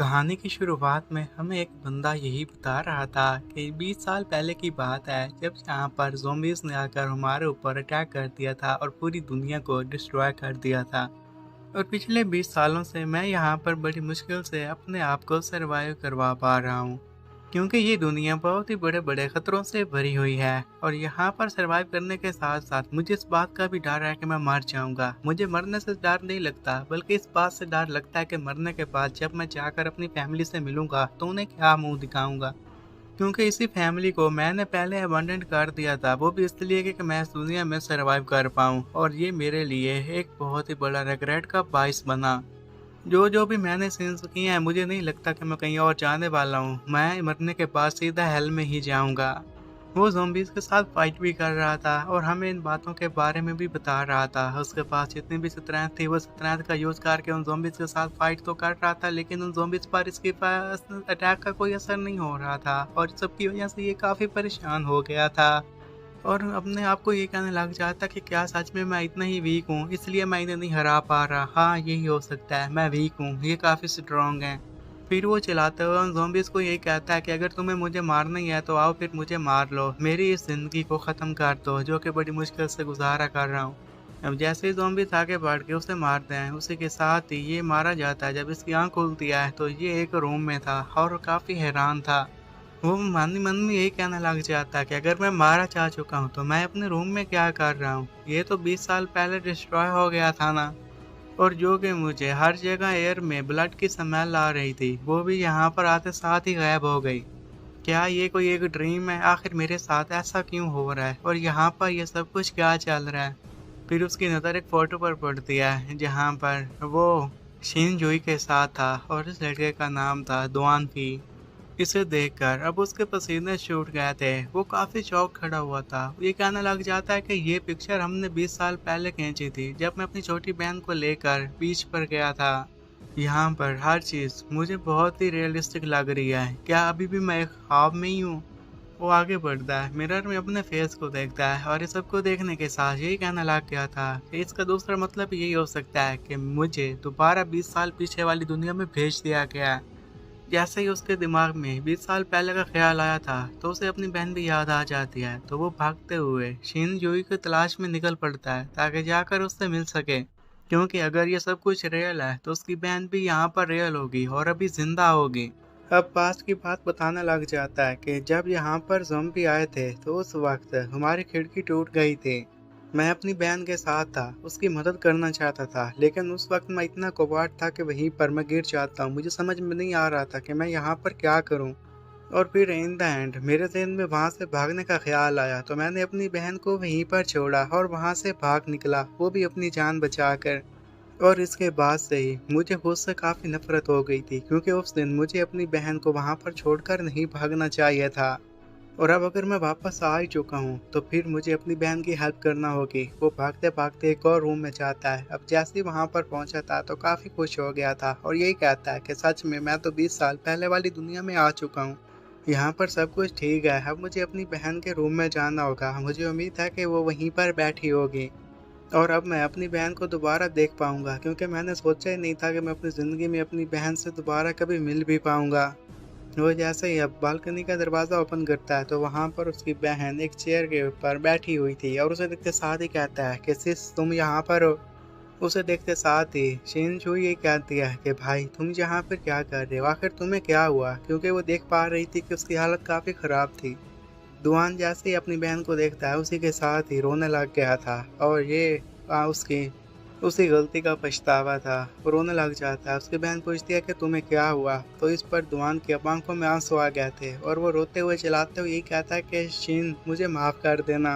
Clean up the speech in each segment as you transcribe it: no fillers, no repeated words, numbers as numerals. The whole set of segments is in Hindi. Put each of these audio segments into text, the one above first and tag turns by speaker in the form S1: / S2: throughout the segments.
S1: कहानी की शुरुआत में हमें एक बंदा यही बता रहा था कि 20 साल पहले की बात है जब यहाँ पर ज़ॉम्बीज़ ने आकर हमारे ऊपर अटैक कर दिया था और पूरी दुनिया को डिस्ट्रॉय कर दिया था। और पिछले 20 सालों से मैं यहाँ पर बड़ी मुश्किल से अपने आप को सरवाइव करवा पा रहा हूँ, क्योंकि ये दुनिया बहुत ही बड़े बड़े खतरों से भरी हुई है। और यहाँ पर सरवाइव करने के साथ साथ मुझे इस बात का भी डर है कि मैं मर जाऊंगा। मुझे मरने से डर नहीं लगता, बल्कि इस बात से डर लगता है कि मरने के बाद जब मैं जाकर अपनी फैमिली से मिलूंगा तो उन्हें क्या मुंह दिखाऊंगा, क्योंकि इसी फैमिली को मैंने पहले अबंडन कर दिया था, वो भी इसलिए कि मैं इस दुनिया में सरवाइव कर पाऊँ। और ये मेरे लिए एक बहुत ही बड़ा रिग्रेट का बाइस बना। जो जो भी मैंने सीन्स किए हैं, मुझे नहीं लगता कि मैं कहीं और जाने वाला हूँ। मैं मरने के बाद सीधा हेल में ही जाऊंगा। वो ज़ॉम्बीज़ के साथ फाइट भी कर रहा था और हमें इन बातों के बारे में भी बता रहा था। उसके पास जितनी भी स्ट्रेंथ थी, वो स्ट्रेंथ का यूज़ करके उन ज़ॉम्बीज़ के साथ फाइट तो कर रहा था, लेकिन उन ज़ॉम्बीज़ पर इसके पास अटैक का कोई असर नहीं हो रहा था और सबकी वजह से ये काफ़ी परेशान हो गया था। और अपने आप को ये कहने लग जाता कि क्या सच में मैं इतना ही वीक हूँ, इसलिए मैं इन्हें नहीं हरा पा रहा। हाँ, यही हो सकता है, मैं वीक हूँ, ये काफ़ी स्ट्रॉन्ग हैं। फिर वो चिल्लाते हुए उन ज़ॉम्बीज़ को यही कहता है कि अगर तुम्हें मुझे मारना ही है तो आओ फिर मुझे मार लो, मेरी इस ज़िंदगी को ख़त्म कर दो जो कि बड़ी मुश्किल से गुजारा कर रहा हूँ। अब जैसे ही ज़ॉम्बीज़ आगे बढ़ के उसे मारते हैं, उसी के साथ ही ये मारा जाता है। जब इसकी आँख खुलती है तो ये एक रूम में था और काफ़ी हैरान था। वो मन ही मन में यही कहने लग जाता है कि अगर मैं मारा जा चुका हूँ तो मैं अपने रूम में क्या कर रहा हूँ, ये तो 20 साल पहले डिस्ट्रॉय हो गया था ना। और जो कि मुझे हर जगह एयर में ब्लड की स्मेल आ रही थी, वो भी यहाँ पर आते साथ ही गायब हो गई। क्या ये कोई एक ड्रीम है? आखिर मेरे साथ ऐसा क्यों हो रहा है और यहाँ पर ये सब कुछ क्या चल रहा है? फिर उसकी नज़र एक फोटो पर पड़ती है जहाँ पर वो शिन जुई के साथ था और इस लड़के का नाम था दुआन फी। इसे देखकर अब उसके पसीने छूट गए थे, वो काफी चौंक खड़ा हुआ था। ये कहने लग जाता है कि ये पिक्चर हमने 20 साल पहले खींची थी जब मैं अपनी छोटी बहन को लेकर बीच पर गया था। यहाँ पर हर चीज मुझे बहुत ही रियलिस्टिक लग रही है। क्या अभी भी मैं एक ख्वाब में ही हूँ? वो आगे बढ़ता है, मिरर में अपने फेस को देखता है और इस सबको देखने के साथ यही कहने लग गया था कि इसका दूसरा मतलब यही हो सकता है कि मुझे दोबारा 20 साल पीछे वाली दुनिया में भेज दिया गया है। जैसे ही उसके दिमाग में 20 साल पहले का ख्याल आया था तो उसे अपनी बहन भी याद आ जाती है, तो वो भागते हुए शिन जुई की तलाश में निकल पड़ता है ताकि जाकर उससे मिल सके, क्योंकि अगर ये सब कुछ रियल है तो उसकी बहन भी यहाँ पर रियल होगी और अभी जिंदा होगी। अब पास्ट की बात बताने लग जाता है कि जब यहाँ पर ज़ॉम्बी आए थे तो उस वक्त हमारी खिड़की टूट गई थी। मैं अपनी बहन के साथ था, उसकी मदद करना चाहता था, लेकिन उस वक्त मैं इतना कोवार्ड था कि वहीं पर मैं गिर जाता हूँ। मुझे समझ में नहीं आ रहा था कि मैं यहाँ पर क्या करूँ। और फिर इन द एंड मेरे ज़हन में वहाँ से भागने का ख्याल आया, तो मैंने अपनी बहन को वहीं पर छोड़ा और वहाँ से भाग निकला, वो भी अपनी जान बचाकर। और इसके बाद से ही मुझे खुद से काफ़ी नफरत हो गई थी, क्योंकि उस दिन मुझे अपनी बहन को वहाँ पर छोड़कर नहीं भागना चाहिए था। और अब अगर मैं वापस आ ही चुका हूँ तो फिर मुझे अपनी बहन की हेल्प करना होगी। वो भागते भागते एक और रूम में जाता है। अब जैसे ही वहाँ पर पहुँचा था तो काफ़ी खुश हो गया था और यही कहता है कि सच में मैं तो 20 साल पहले वाली दुनिया में आ चुका हूँ। यहाँ पर सब कुछ ठीक है, अब मुझे अपनी बहन के रूम में जाना होगा। मुझे उम्मीद है कि वो वहीं पर बैठी होगी और अब मैं अपनी बहन को दोबारा देख पाऊंगा, क्योंकि मैंने सोचा ही नहीं था कि मैं अपनी ज़िंदगी में अपनी बहन से दोबारा कभी मिल भी पाऊंगा। वो जैसे ही अब बालकनी का दरवाज़ा ओपन करता है तो वहाँ पर उसकी बहन एक चेयर के ऊपर बैठी हुई थी और उसे देखते साथ ही कहता है कि सिस तुम यहाँ पर हो। उसे देखते साथ ही शिन चुई ये कहती है कि भाई तुम यहाँ पर क्या कर रहे हो, आखिर तुम्हें क्या हुआ, क्योंकि वो देख पा रही थी कि उसकी हालत काफ़ी ख़राब थी। दुआन जैसे ही अपनी बहन को देखता है उसी के साथ ही रोने लग गया था और ये उसकी उसी गलती का पछतावा था। वो रोने लग जाता है। उसकी बहन पूछती है कि तुम्हें क्या हुआ, तो इस पर दुआन की अब आंखों में आंसू आ गए थे और वो रोते हुए चिल्लाते हुए यही कहता है कि शिन मुझे माफ़ कर देना।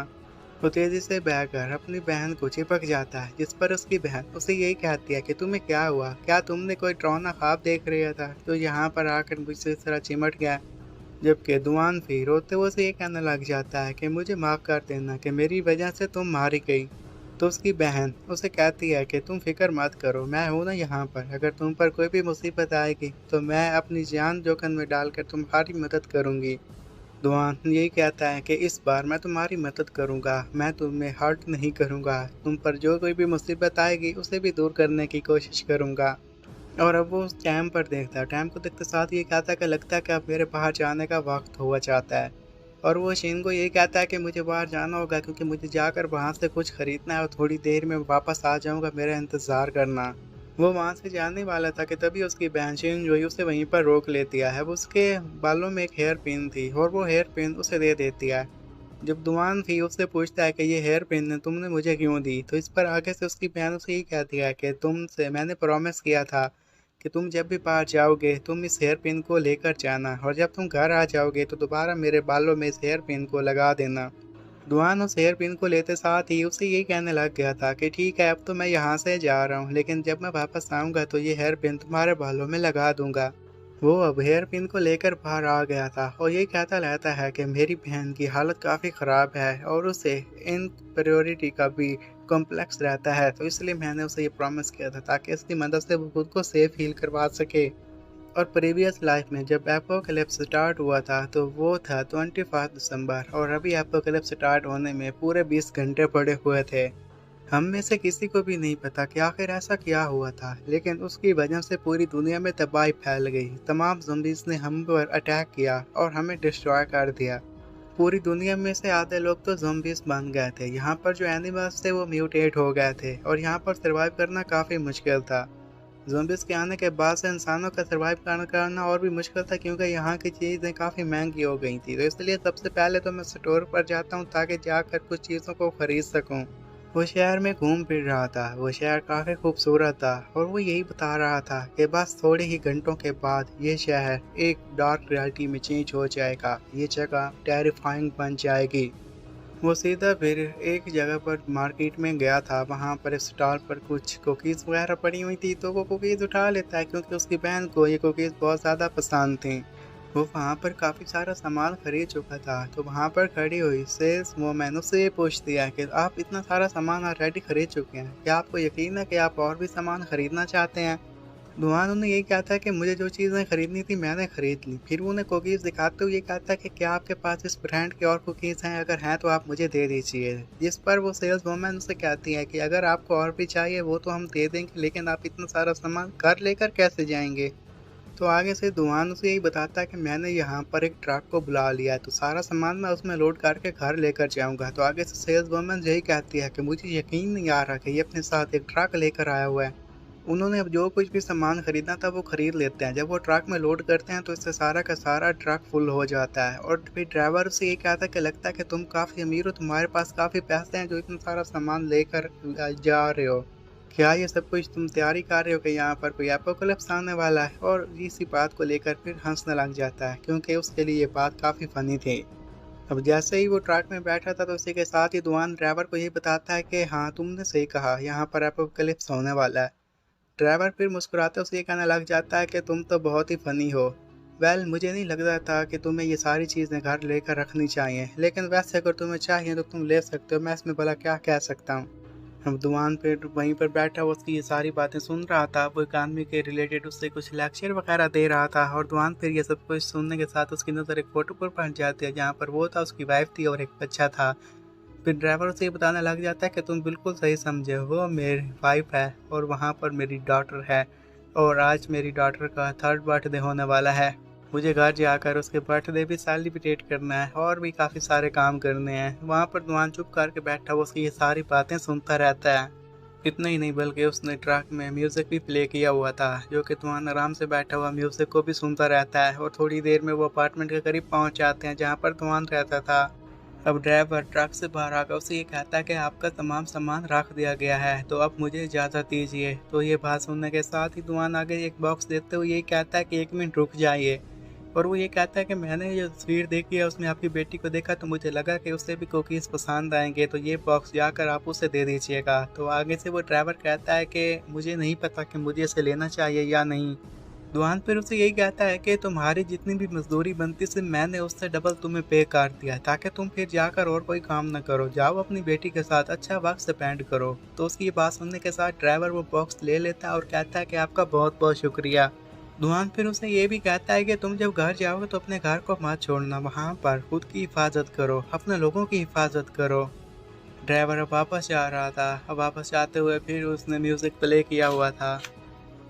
S1: वो तेजी से बहकर अपनी बहन को चिपक जाता है, जिस पर उसकी बहन उसे यही कहती है कि तुम्हें क्या हुआ, क्या तुमने कोई डरावना ख्वाब देख रहा था तो यहाँ पर आकर मुझसे इस तरह चिमट गया। जबकि दुआन भी रोते हुए से ये कहने लग जाता है कि मुझे माफ़ कर देना कि मेरी वजह से तुम मारी गई। तो उसकी बहन उसे कहती है कि तुम फिक्र मत करो, मैं हूँ ना यहाँ पर, अगर तुम पर कोई भी मुसीबत आएगी तो मैं अपनी जान जोखिम में डालकर तुम्हारी मदद करूँगी। दुआन यही कहता है कि इस बार मैं तुम्हारी मदद करूँगा, मैं तुम्हें हर्ट नहीं करूँगा, तुम पर जो कोई भी मुसीबत आएगी उसे भी दूर करने की कोशिश करूँगा। और अब वो उस टाइम पर देखता है, टाइम को देखते साथ ये कहता है कि लगता है कि अब मेरे बाहर जाने का वक्त हुआ चाहता है। और वो शीन को ये कहता है कि मुझे बाहर जाना होगा क्योंकि मुझे जाकर वहाँ से कुछ खरीदना है और थोड़ी देर में वापस आ जाऊँगा, मेरा इंतज़ार करना। वो वहाँ से जाने वाला था कि तभी उसकी बहन शीन जो है उसे वहीं पर रोक लेती है। अब उसके बालों में एक हेयर पिन थी और वो हेयर पिन उसे दे देती है। जब दुआन थी उससे पूछता है कि ये हेयर पिन तुमने मुझे क्यों दी, तो इस पर आगे से उसकी बहन उसे यही कहती है कि तुमसे मैंने प्रॉमिस किया था कि तुम जब भी बाहर जाओगे तुम इस हेयर पिन को लेकर जाना, और जब तुम घर आ जाओगे तो दोबारा मेरे बालों में इस हेयर पिन को लगा देना। दुआन उस हेयर पिन को लेते साथ ही उसे यही कहने लग गया था कि ठीक है, अब तो मैं यहाँ से जा रहा हूँ, लेकिन जब मैं वापस आऊँगा तो ये हेयर पिन तुम्हारे बालों में लगा दूंगा। वो अब हेयर पिन को लेकर बाहर आ गया था और ये कहता रहता है कि मेरी बहन की हालत काफ़ी ख़राब है और उसे इनफीरियरिटी का भी कॉम्प्लेक्स रहता है, तो इसलिए मैंने उसे ये प्रॉमिस किया था ताकि इसकी मदद से वो खुद को सेफ फील करवा सके। और प्रीवियस लाइफ में जब एपोकलिप्स स्टार्ट हुआ था तो वो था 25 दिसंबर, और अभी एपोकलिप्स स्टार्ट होने में पूरे 20 घंटे पड़े हुए थे। हम में से किसी को भी नहीं पता कि आखिर ऐसा क्या हुआ था, लेकिन उसकी वजह से पूरी दुनिया में तबाही फैल गई। तमाम ज़ॉम्बीज़ ने हम पर अटैक किया और हमें डिस्ट्रॉय कर दिया। पूरी दुनिया में से आधे लोग तो ज़ॉम्बीज़ बन गए थे। यहाँ पर जो एनिमल्स थे वो म्यूटेट हो गए थे और यहाँ पर सर्वाइव करना काफ़ी मुश्किल था। ज़ॉम्बीज़ के आने के बाद से इंसानों का सर्वाइव करना और भी मुश्किल था क्योंकि यहाँ की चीज़ें काफ़ी महंगी हो गई थी। तो इसलिए सबसे पहले तो मैं स्टोर पर जाता हूँ ताकि जाकर कुछ चीज़ों को ख़रीद सकूँ। वो शहर में घूम फिर रहा था। वो शहर काफ़ी खूबसूरत था और वो यही बता रहा था कि बस थोड़े ही घंटों के बाद ये शहर एक डार्क रियलिटी में चेंज हो जाएगा। ये जगह टेरिफाइंग बन जाएगी। वो सीधा फिर एक जगह पर मार्केट में गया था। वहाँ पर स्टॉल पर कुछ कुकीज़ वगैरह पड़ी हुई थी, तो वो कुकीज़ उठा लेता है क्योंकि उसकी बहन को ये कुकीज़ बहुत ज़्यादा पसंद थी। वो वहाँ पर काफ़ी सारा सामान खरीद चुका था, तो वहाँ पर खड़ी हुई सेल्स वूमेन उससे ये पूछती है कि आप इतना सारा सामान ऑलरेडी खरीद चुके हैं, क्या आपको यकीन है कि आप और भी सामान खरीदना चाहते हैं? दुआन उन्हें यही कहता है कि मुझे जो चीज़ें खरीदनी थी मैंने खरीद ली। फिर वो उन्हें कुकीज़ दिखाते हुए ये कहता है कि क्या आपके पास इस ब्रांड के और कुकीज़ हैं, अगर हैं तो आप मुझे दे दीजिए। जिस पर वो सेल्स वूमेन उससे कहती है कि अगर आपको और भी चाहिए वो तो हम दे देंगे, लेकिन आप इतना सारा सामान घर लेकर कैसे जाएंगे? तो आगे से दुआन उसे यही बताता है कि मैंने यहाँ पर एक ट्रक को बुला लिया है, तो सारा सामान मैं उसमें लोड करके घर लेकर जाऊँगा। तो आगे से सेल्स वूमेन यही कहती है कि मुझे यकीन नहीं आ रहा कि ये अपने साथ एक ट्रक लेकर आया हुआ है। उन्होंने अब जो कुछ भी सामान खरीदना था वो खरीद लेते हैं। जब वो ट्रक में लोड करते हैं तो इससे सारा का सारा ट्रक फुल हो जाता है और फिर ड्राइवर से ये कहता है कि लगता है कि तुम काफ़ी अमीर हो, तुम्हारे पास काफ़ी पैसे हैं जो इतना सारा सामान लेकर जा रहे हो। क्या ये सब कुछ तुम तैयारी कर रहे हो कि यहाँ पर कोई एपोकलिप्स आने वाला है? और इसी बात को लेकर फिर हंसने लग जाता है क्योंकि उसके लिए ये बात काफ़ी फ़नी थी। अब जैसे ही वो ट्रक में बैठा था तो उसी के साथ ही दुआन ड्राइवर को ये बताता है कि हाँ, तुमने सही कहा, यहाँ पर एपोकलिप्स होने वाला है। ड्राइवर फिर मुस्कुराते उसे ये कहने लग जाता है कि तुम तो बहुत ही फ़नी हो। वेल, मुझे नहीं लग रहा था कि तुम्हें ये सारी चीज़ें घर लेकर रखनी चाहिए, लेकिन वैसे अगर तुम्हें चाहिए तो तुम ले सकते हो, मैं इसमें भला क्या कह सकता हूँ। अब दुआन फिर वहीं पर बैठा हुआ उसकी ये सारी बातें सुन रहा था। वो इकानमी के रिलेटेड उससे कुछ लेक्चर वगैरह दे रहा था और दुआन फिर ये सब कुछ सुनने के साथ उसकी नज़र एक फ़ोटो पर पड़ जाती है जहाँ पर वो था, उसकी वाइफ थी और एक बच्चा था। फिर ड्राइवर उसे ये बताने लग जाता है कि तुम बिल्कुल सही समझे, वो मेरी वाइफ है और वहाँ पर मेरी डॉटर है, और आज मेरी डॉटर का 3rd बर्थडे होने वाला है। मुझे घर जाकर उसके बर्थडे भी सेलिब्रेट करना है और भी काफ़ी सारे काम करने हैं। वहाँ पर दुआन चुप करके बैठा हुआ उसकी ये सारी बातें सुनता रहता है। इतना ही नहीं बल्कि उसने ट्रक में म्यूज़िक भी प्ले किया हुआ था, जो कि दुआन आराम से बैठा हुआ म्यूज़िक को भी सुनता रहता है। और थोड़ी देर में वो अपार्टमेंट के करीब पहुँच जाते हैं जहाँ पर दुआन रहता था। अब ड्राइवर ट्रक से बाहर आकर उसे ये कहता है कि आपका तमाम सामान रख दिया गया है, तो अब मुझे इजाज़त दीजिए। तो ये बात सुनने के साथ ही दुआन आगे एक बॉक्स देते हुए ये कहता है कि 1 मिनट रुक जाइए। और वो ये कहता है कि मैंने ये तस्वीर देखी है, उसमें आपकी बेटी को देखा तो मुझे लगा कि उसे भी कुकीज़ पसंद आएंगे, तो ये बॉक्स जाकर आप उसे दे दीजिएगा। तो आगे से वो ड्राइवर कहता है कि मुझे नहीं पता कि मुझे इसे लेना चाहिए या नहीं। दुआन फिर उसे यही कहता है कि तुम्हारी जितनी भी मजदूरी बनती थी मैंने उससे डबल तुम्हें पे कर दिया ताकि तुम फिर जाकर और कोई काम न करो, जाओ अपनी बेटी के साथ अच्छा वक्त स्पेंड करो। तो उसकी ये बात सुनने के साथ ड्राइवर वो बॉक्स ले लेता है और कहता है कि आपका बहुत बहुत शुक्रिया। दुआन फिर उसे ये भी कहता है कि तुम जब घर जाओगे तो अपने घर को मत छोड़ना, वहाँ पर खुद की हिफाजत करो, अपने लोगों की हिफाजत करो। ड्राइवर अब वापस जा रहा था। अब वापस जाते हुए फिर उसने म्यूज़िक प्ले किया हुआ था।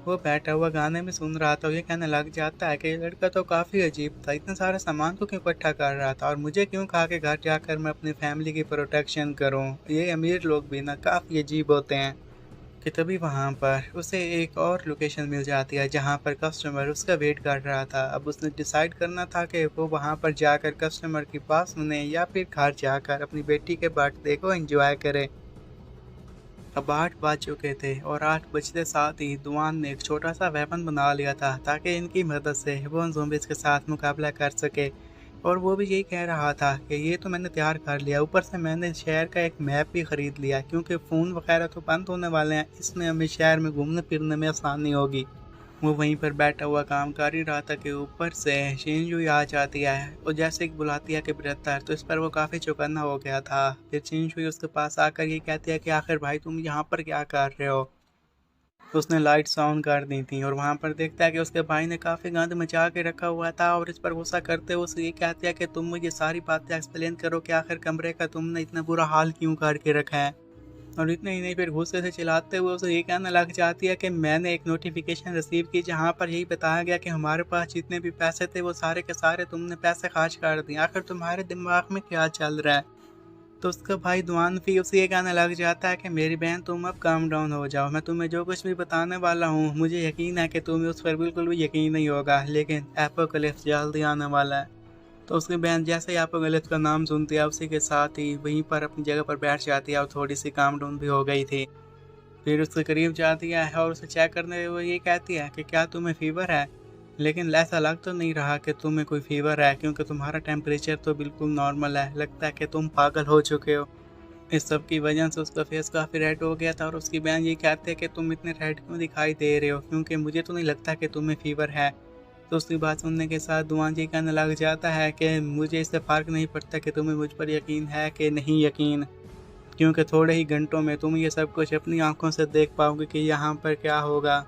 S1: वो बैठा हुआ गाने में सुन रहा था और ये कहने लग जाता है कि ये लड़का तो काफ़ी अजीब था, इतना सारा सामान को क्यों इकट्ठा कर रहा था और मुझे क्यों कहा कि घर जाकर मैं अपनी फैमिली की प्रोटेक्शन करूं। ये अमीर लोग भी ना काफ़ी अजीब होते हैं। कि तभी वहाँ पर उसे एक और लोकेशन मिल जाती है जहाँ पर कस्टमर उसका वेट कर रहा था। अब उसने डिसाइड करना था कि वो वहाँ पर जाकर कस्टमर की बात सुने या फिर घर जाकर अपनी बेटी के बर्थडे को एंजॉय करे। अब 8 बज चुके थे और 8 बजते साथ ही दुआन ने एक छोटा सा वेपन बना लिया था ताकि इनकी मदद से वो उन ज़ॉम्बीज़ के साथ मुकाबला कर सके। और वो भी यही कह रहा था कि ये तो मैंने तैयार कर लिया, ऊपर से मैंने शहर का एक मैप भी ख़रीद लिया क्योंकि फ़ोन वगैरह तो बंद होने वाले हैं, इसमें हमें शहर में घूमने फिरने में आसानी होगी। वो वहीं पर बैठा हुआ काम कर ही रहा था कि ऊपर से शिनजुई आ जाती है और जैसे ही बुलाती है कि ब्रदर, तो इस पर वो काफ़ी चौकन्ना हो गया था। फिर शिनजुई उसके पास आकर ये कहती है कि आखिर भाई तुम यहाँ पर क्या कर रहे हो। तो उसने लाइट्स ऑन कर दी थी और वहाँ पर देखता है कि उसके भाई ने काफ़ी गंद मचा के रखा हुआ था और इस पर गुस्सा करते हुए उसे ये कहती है कि तुम मुझे सारी बातें एक्सप्लेन करो कि आखिर कमरे का तुमने इतना बुरा हाल क्यों करके रखा है। और इतना ही नहीं, फिर गुस्से से चिल्लाते हुए उसे ये कहने लग जाती है कि मैंने एक नोटिफिकेशन रिसीव की जहाँ पर यही बताया गया कि हमारे पास जितने भी पैसे थे वो सारे के सारे तुमने पैसे खर्च कर दिए, आखिर तुम्हारे दिमाग में क्या चल रहा है। तो उसका भाई दुआन भी उसे ये कहने लग जाता है कि मेरी बहन तुम अब काम डाउन हो जाओ, मैं तुम्हें जो कुछ भी बताने वाला हूँ मुझे यकीन है कि तुम्हें उस पर बिल्कुल भी यकीन नहीं होगा, लेकिन एपोकलिप्स जल्दी आने वाला है। तो उसकी बहन जैसे ही एपोकलिप्स का नाम सुनती है उसी के साथ ही वहीं पर अपनी जगह पर बैठ जाती है और थोड़ी सी काम डाउन भी हो गई थी। फिर उसके करीब जाती है और उसे चेक करने वो ये कहती है कि क्या तुम्हें फीवर है, लेकिन ऐसा लग तो नहीं रहा कि तुम्हें कोई फीवर है क्योंकि तुम्हारा टेम्परेचर तो बिल्कुल नॉर्मल है, लगता है कि तुम पागल हो चुके हो। इस सब की वजह से उसका फेस काफ़ी रेड हो गया था और उसकी बहन ये कहती है कि तुम इतने रेड क्यों दिखाई दे रहे हो, क्योंकि मुझे तो नहीं लगता कि तुम्हें फीवर है। तो उसकी बात सुनने के साथ दुआन जी कहने लग जाता है कि मुझे इससे फ़र्क नहीं पड़ता कि तुम्हें मुझ पर यकीन है कि नहीं यकीन, क्योंकि थोड़े ही घंटों में तुम ये सब कुछ अपनी आंखों से देख पाओगे कि यहाँ पर क्या होगा।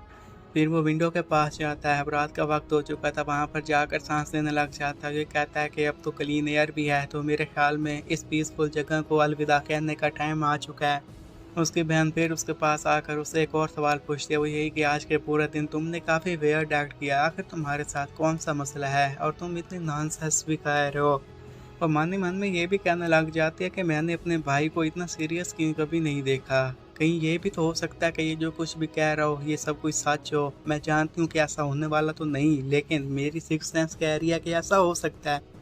S1: फिर वो विंडो के पास जाता है, अब रात का वक्त हो चुका था, वहाँ पर जाकर सांस लेने लग जाता है। ये कहता है कि अब तो क्लीन एयर भी है, तो मेरे ख्याल में इस पीसफुल जगह को अलविदा कहने का टाइम आ चुका है। उसकी बहन फिर उसके पास आकर उससे एक और सवाल पूछती है, वो यही कि आज के पूरे दिन तुमने काफ़ी वियर्ड एक्ट किया, आखिर तुम्हारे साथ कौन सा मसला है और तुम इतनी नॉनसेंस भी कह रहे हो। और मन ही मन में ये भी कहने लग जाती है कि मैंने अपने भाई को इतना सीरियस क्यों कभी नहीं देखा, कहीं ये भी तो हो सकता है कि ये जो कुछ भी कह रहा हो ये सब कुछ सच हो। मैं जानती हूँ कि ऐसा होने वाला तो नहीं, लेकिन मेरी सिक्स सेंस कह रही है कि ऐसा हो सकता है।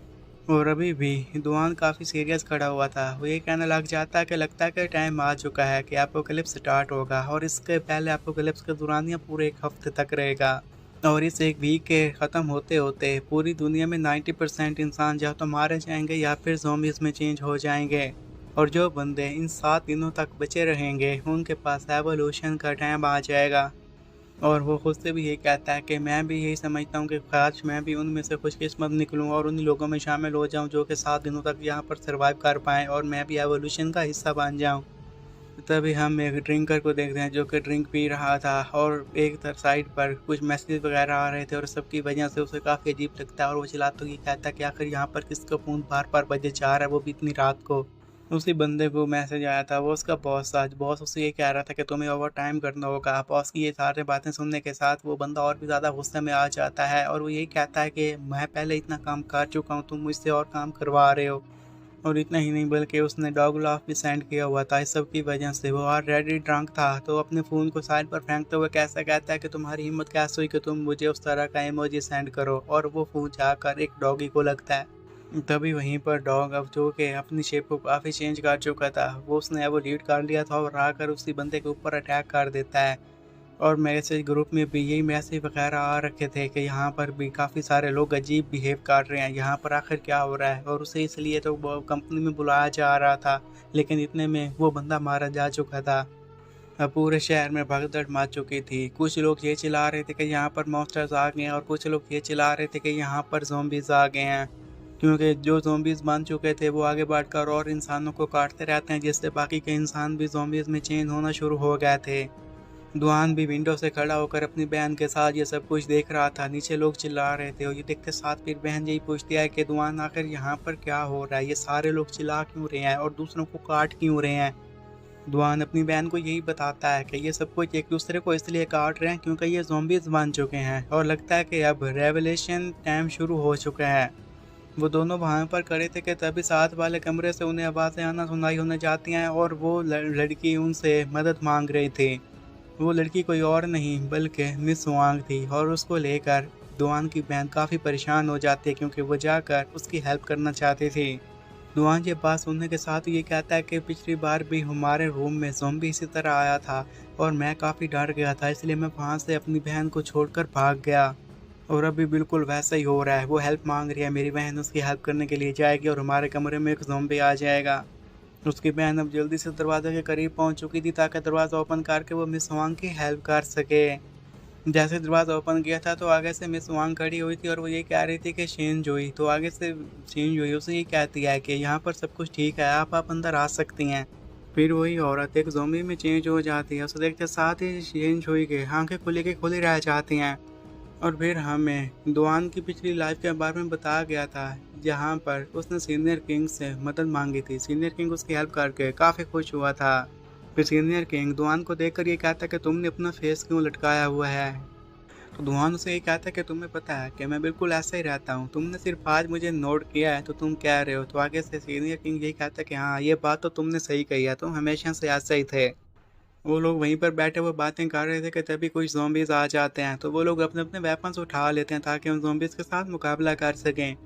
S1: और अभी भी दुआन काफ़ी सीरियस खड़ा हुआ था, वो ये कहने लग जाता है कि लगता है कि टाइम आ चुका है कि एपोकलिप्स स्टार्ट होगा और इसके पहले एपोकलिप्स के दौरान यह पूरे एक हफ्ते तक रहेगा। और इस एक वीक के ख़त्म होते होते पूरी दुनिया में 90% इंसान या तो मारे जाएंगे या फिर ज़ॉम्बीज़ में चेंज हो जाएंगे। और जो बंदे इन 7 दिनों तक बचे रहेंगे उनके पास एवोल्यूशन का टाइम आ जाएगा। और वो खुद से भी यही कहता है कि मैं भी यही समझता हूँ कि काश मैं भी उनमें से खुशकिस्मत निकलूँ और उन लोगों में शामिल हो जाऊँ जो कि 7 दिनों तक यहाँ पर सर्वाइव कर पाएँ और मैं भी एवोल्यूशन का हिस्सा बन जाऊँ। तभी हम एक ड्रिंकर को देखते हैं जो कि ड्रिंक पी रहा था और एक तरफ साइड पर कुछ मैसेज वगैरह आ रहे थे और सबकी वजह से उसे काफ़ी अजीब लगता है और वो चिल्लाता हुआ कहता है कि आखिर यहाँ पर किसका फ़ोन बार बार बजे जा रहा है, वो भी इतनी रात को। उसी बंदे को मैसेज आया था, वो उसका बॉस था। बॉस उसे ये कह रहा था कि तुम्हें ओवर टाइम करना होगा। बॉस की ये सारी बातें सुनने के साथ वो बंदा और भी ज़्यादा गुस्से में आ जाता है और वो यही कहता है कि मैं पहले इतना काम कर चुका हूँ, तुम मुझसे और काम करवा रहे हो। और इतना ही नहीं बल्कि उसने डॉग लाफ भी सेंड किया हुआ था। इस सब की वजह से वो ऑलरेडी ड्रंक था, तो अपने फ़ोन को साइड पर फेंकते हुए कैसा कहता है कि तुम्हारी हिम्मत कैसे हुई कि तुम मुझे उस तरह का इमोजी सेंड करो, और वो फ़ोन जाकर एक डॉगी को लगता है। तभी वहीं पर डॉग, अब जो कि अपनी शेप को काफ़ी चेंज कर चुका था, वो उसने वो लीड कर लिया था और आकर उसी बंदे के ऊपर अटैक कर देता है। और मैसेज ग्रुप में भी यही मैसेज वगैरह आ रखे थे कि यहाँ पर भी काफ़ी सारे लोग अजीब बिहेव कर रहे हैं, यहाँ पर आखिर क्या हो रहा है। और उसे इसलिए तो वो कंपनी में बुलाया जा रहा था, लेकिन इतने में वो बंदा मारा जा चुका था। अब पूरे शहर में भगदड़ मच चुकी थी। कुछ लोग ये चिल्ला रहे थे कि यहाँ पर मॉन्स्टर्स आ गए हैं और कुछ लोग ये चिल्ला रहे थे कि यहाँ पर ज़ॉम्बीज़ आ गए हैं, क्योंकि जो ज़ॉम्बीज़ बन चुके थे वो आगे बढ़कर और इंसानों को काटते रहते हैं, जिससे बाकी के इंसान भी ज़ॉम्बीज़ में चेंज होना शुरू हो गए थे। दुआन भी विंडो से खड़ा होकर अपनी बहन के साथ ये सब कुछ देख रहा था। नीचे लोग चिल्ला रहे थे और ये देखते साथ फिर बहन यही पूछती है कि दुआन आखिर यहाँ पर क्या हो रहा है, ये सारे लोग चिल्ला क्यों रहे हैं और दूसरों को काट क्यों रहे हैं। दुआन अपनी बहन को यही बताता है कि ये सब कुछ एक दूसरे को इसलिए काट रहे हैं क्योंकि ये ज़ॉम्बीज़ बन चुके हैं और लगता है कि अब रेवलेशन टाइम शुरू हो चुका है। वो दोनों वहाँ पर खड़े थे कि तभी साथ वाले कमरे से उन्हें आवाज़ें आना सुनाई होने जाती हैं और वो लड़की उनसे मदद मांग रही थी। वो लड़की कोई और नहीं बल्कि मिस वांग थी और उसको लेकर दुआन की बहन काफ़ी परेशान हो जाती है क्योंकि वो जाकर उसकी हेल्प करना चाहती थी। दुआन ये बात सुनने के साथ ये कहता है कि पिछली बार भी हमारे रूम में ज़ॉम्बी इसी तरह आया था और मैं काफ़ी डर गया था, इसलिए मैं वहाँ से अपनी बहन को छोड़कर भाग गया। और अभी बिल्कुल वैसा ही हो रहा है। वो हेल्प मांग रही है, मेरी बहन उसकी हेल्प करने के लिए जाएगी और हमारे कमरे में एक ज़ॉम्बी आ जाएगा। उसकी बहन अब जल्दी से दरवाजे के करीब पहुंच चुकी थी ताकि दरवाज़ा ओपन करके वो मिस वांग की हेल्प कर सके। जैसे दरवाज़ा ओपन किया था तो आगे से मिस वांग खड़ी हुई थी और वो ये कह रही थी कि शीन जोई, तो आगे से शीन जोई उसे ये कहती है कि यहाँ पर सब कुछ ठीक है, आप अंदर आ सकती हैं। फिर वही औरत एक ज़ॉम्बी में चेंज हो जाती है। उसे देखते साथ ही शीन जोई के आंखें खुली के खुली रह जाती हैं। और फिर हमें दुआन की पिछली लाइफ के बारे में बताया गया था जहाँ पर उसने सीनियर किंग से मदद मांगी थी। सीनियर किंग उसकी हेल्प करके काफ़ी खुश हुआ था। फिर सीनियर किंग दुआन को देखकर ये कहता कि तुमने अपना फेस क्यों लटकाया हुआ है। तो दुआन उसे ये कहता कि तुम्हें पता है कि मैं बिल्कुल ऐसा ही रहता हूँ, तुमने सिर्फ आज मुझे नोट किया है तो तुम कह रहे हो। तो आगे से सीनियर किंग यही कहता कि हाँ, ये बात तो तुमने सही कही है, तुम हमेशा से ऐसा ही थे। वो लोग वहीं पर बैठे हुए बातें कर रहे थे कि तभी कुछ ज़ॉम्बीज़ आ जाते हैं। तो वो लोग अपने अपने वेपन्स उठा लेते हैं ताकि उन ज़ॉम्बीज़ के साथ मुकाबला कर सकें।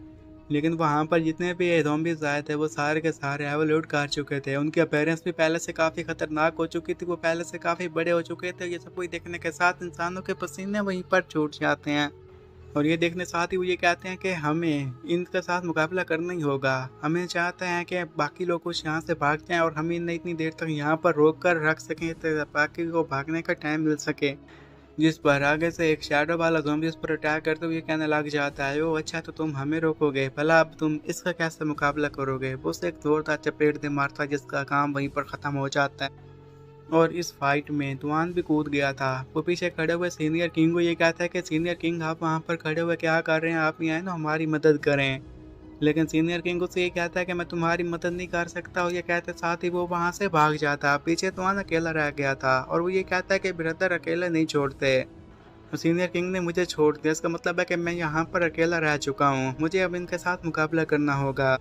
S1: लेकिन वहाँ पर जितने भी ये ज़ॉम्बीज़ आए थे वो सारे के सारे एवोल्यूट कर चुके थे। उनकी अपीयरेंस भी पहले से काफ़ी खतरनाक हो चुकी थी, वो पहले से काफ़ी बड़े हो चुके थे। ये सब कुछ देखने के साथ इंसानों के पसीने वहीं पर छूट जाते हैं। और ये देखने साथ ही वो ये कहते हैं कि हमें इनके साथ मुकाबला करना ही होगा। हमें चाहते हैं कि बाकी लोग कुछ यहाँ से भाग जाएं और हम इन्हें इतनी देर तक यहाँ पर रोक कर रख सकें तो बाकी को भागने का टाइम मिल सके। जिस पर आगे से एक शैडो वाला ज़ॉम्बी उस पर अटैक करते हुए कहने लग जाता है, ओ अच्छा तो तुम हमें रोकोगे, भला अब तुम इसका कैसे मुकाबला करोगे। वो उसे एक जोरदार चपेट दे मारता है जिसका काम वहीं पर ख़त्म हो जाता है। और इस फाइट में दुआन भी कूद गया था। वो पीछे खड़े हुए सीनियर किंग को ये कहता है कि सीनियर किंग आप वहाँ पर खड़े हुए क्या कर रहे हैं, आप यहाँ आए ना हमारी मदद करें। लेकिन सीनियर किंग उसे ये कहता है कि मैं तुम्हारी मदद नहीं कर सकता, और ये कहते साथ ही वो वहाँ से भाग जाता। पीछे दुआन अकेला रह गया था और वो ये कहता है कि ब्रदर अकेले नहीं छोड़ते। तो सीनियर किंग ने मुझे छोड़ दिया, इसका मतलब है कि मैं यहाँ पर अकेला रह चुका हूँ, मुझे अब इनके साथ मुकाबला करना होगा।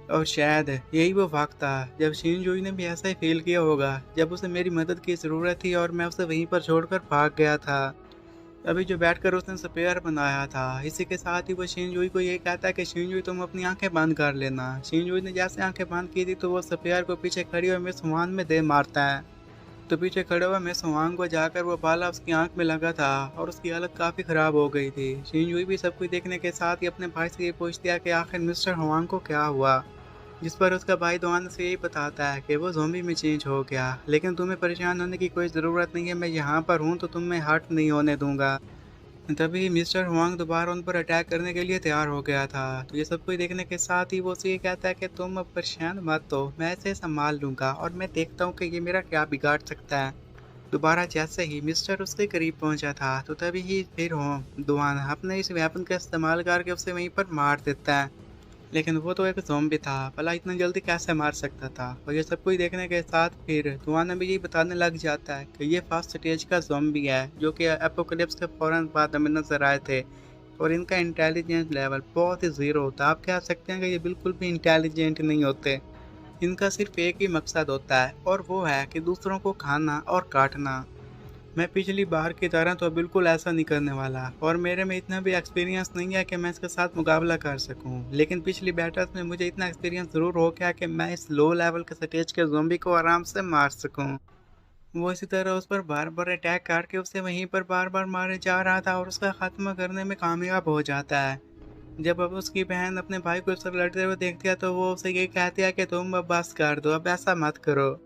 S1: और शायद यही वो वक्त था जब शिनजोई ने भी ऐसा ही फील किया होगा जब उसे मेरी मदद की ज़रूरत थी और मैं उसे वहीं पर छोड़कर भाग गया था। अभी जो बैठकर उसने स्पेयर बनाया था, इसी के साथ ही वो शिनजोई को ये कहता है कि शिनजोई तुम अपनी आंखें बंद कर लेना। शिनजोई ने जैसे आंखें बंद की थी तो वो स्पेयर को पीछे खड़ी हुई मिस वांग में दे मारता है। तो पीछे खड़े हुए मिस वांग को जाकर वो भाला उसकी आंख में लगा था और उसकी हालत काफ़ी ख़राब हो गई थी। शिनजोई भी सब कुछ देखने के साथ ही अपने भाई से ये पूछती है कि आखिर मिस्टर हुआंग को क्या हुआ। जिस पर उसका भाई दुआन से यही बताता है कि वो ज़ॉम्बी में चेंज हो गया, लेकिन तुम्हें परेशान होने की कोई ज़रूरत नहीं है, मैं यहाँ पर हूँ तो तुम्हें हर्ट नहीं होने दूंगा। तभी मिस्टर हुआंग दोबारा उन पर अटैक करने के लिए तैयार हो गया था। तो ये सब कुछ देखने के साथ ही वो उसे ये कहता है कि तुम अब परेशान मत हो, मैं इसे संभाल लूँगा और मैं देखता हूँ कि ये मेरा क्या बिगाड़ सकता है। दोबारा जैसे ही मिस्टर उसके करीब पहुंचा था तो तभी ही फिर हो दुआन अपने इस वेपन का इस्तेमाल करके उसे वहीं पर मार देता है। लेकिन वो तो एक ज़ॉम्बी था, भला इतना जल्दी कैसे मार सकता था। और ये सब कुछ देखने के साथ फिर दुआना भी यही बताने लग जाता है कि ये फर्स्ट स्टेज का ज़ॉम्बी है जो कि एपोकलिप्स के फ़ौरन बाद हमें नजर आए थे। और इनका इंटेलिजेंस लेवल बहुत ही ज़ीरो होता है। आप कह सकते हैं कि ये बिल्कुल भी इंटेलिजेंट नहीं होते। इनका सिर्फ एक ही मकसद होता है और वो है कि दूसरों को खाना और काटना। मैं पिछली बार की तरह तो बिल्कुल ऐसा नहीं करने वाला और मेरे में इतना भी एक्सपीरियंस नहीं है कि मैं इसके साथ मुकाबला कर सकूं। लेकिन पिछली बैटल्स में मुझे इतना एक्सपीरियंस ज़रूर हो गया कि मैं इस लो लेवल के स्टेज के ज़ॉम्बी को आराम से मार सकूं। वो इसी तरह उस पर बार बार अटैक करके उसे वहीं पर बार बार मारे जा रहा था और उसका खात्मा करने में कामयाब हो जाता है। जब अब उसकी बहन अपने भाई को उससे लड़ते हुए देखती है तो वो उसे ये कहती है कि तुम अब बस कर दो, अब ऐसा मत करो।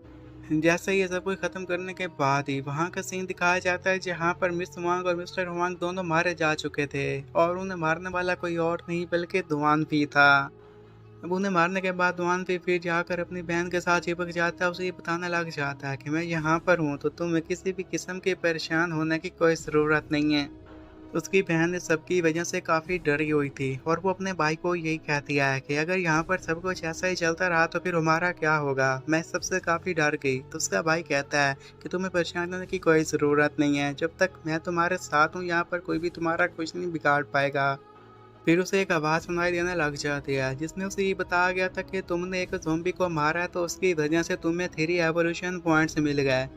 S1: जैसे ही ये सब कुछ खत्म करने के बाद ही वहाँ का सीन दिखाया जाता है जहाँ पर मिस हुआंग और मिस्टर हुआंग दोनों मारे जा चुके थे और उन्हें मारने वाला कोई और नहीं बल्कि दुआन भी था। अब उन्हें मारने के बाद दुआन भी फिर जाकर अपनी बहन के साथ चिपक जाता है, उसे ये बताने लग जाता है कि मैं यहाँ पर हूँ तो तुम्हें किसी भी किस्म के परेशान होने की कोई ज़रूरत नहीं है। उसकी बहन इस सब की वजह से काफ़ी डरी हुई थी और वो अपने भाई को यही कहती है कि अगर यहाँ पर सब कुछ ऐसा ही चलता रहा तो फिर हमारा क्या होगा। मैं इस सबसे काफ़ी डर गई। तो उसका भाई कहता है कि तुम्हें परेशान होने की कोई ज़रूरत नहीं है, जब तक मैं तुम्हारे साथ हूँ यहाँ पर कोई भी तुम्हारा कुछ नहीं बिगाड़ पाएगा। फिर उसे एक आवाज़ सुनाई देने लग जाती है जिसमें उसे ये बताया गया था कि तुमने एक ज़ॉम्बी को मारा है तो उसकी वजह से तुम्हें 3 एवोल्यूशन पॉइंट्स मिल गए।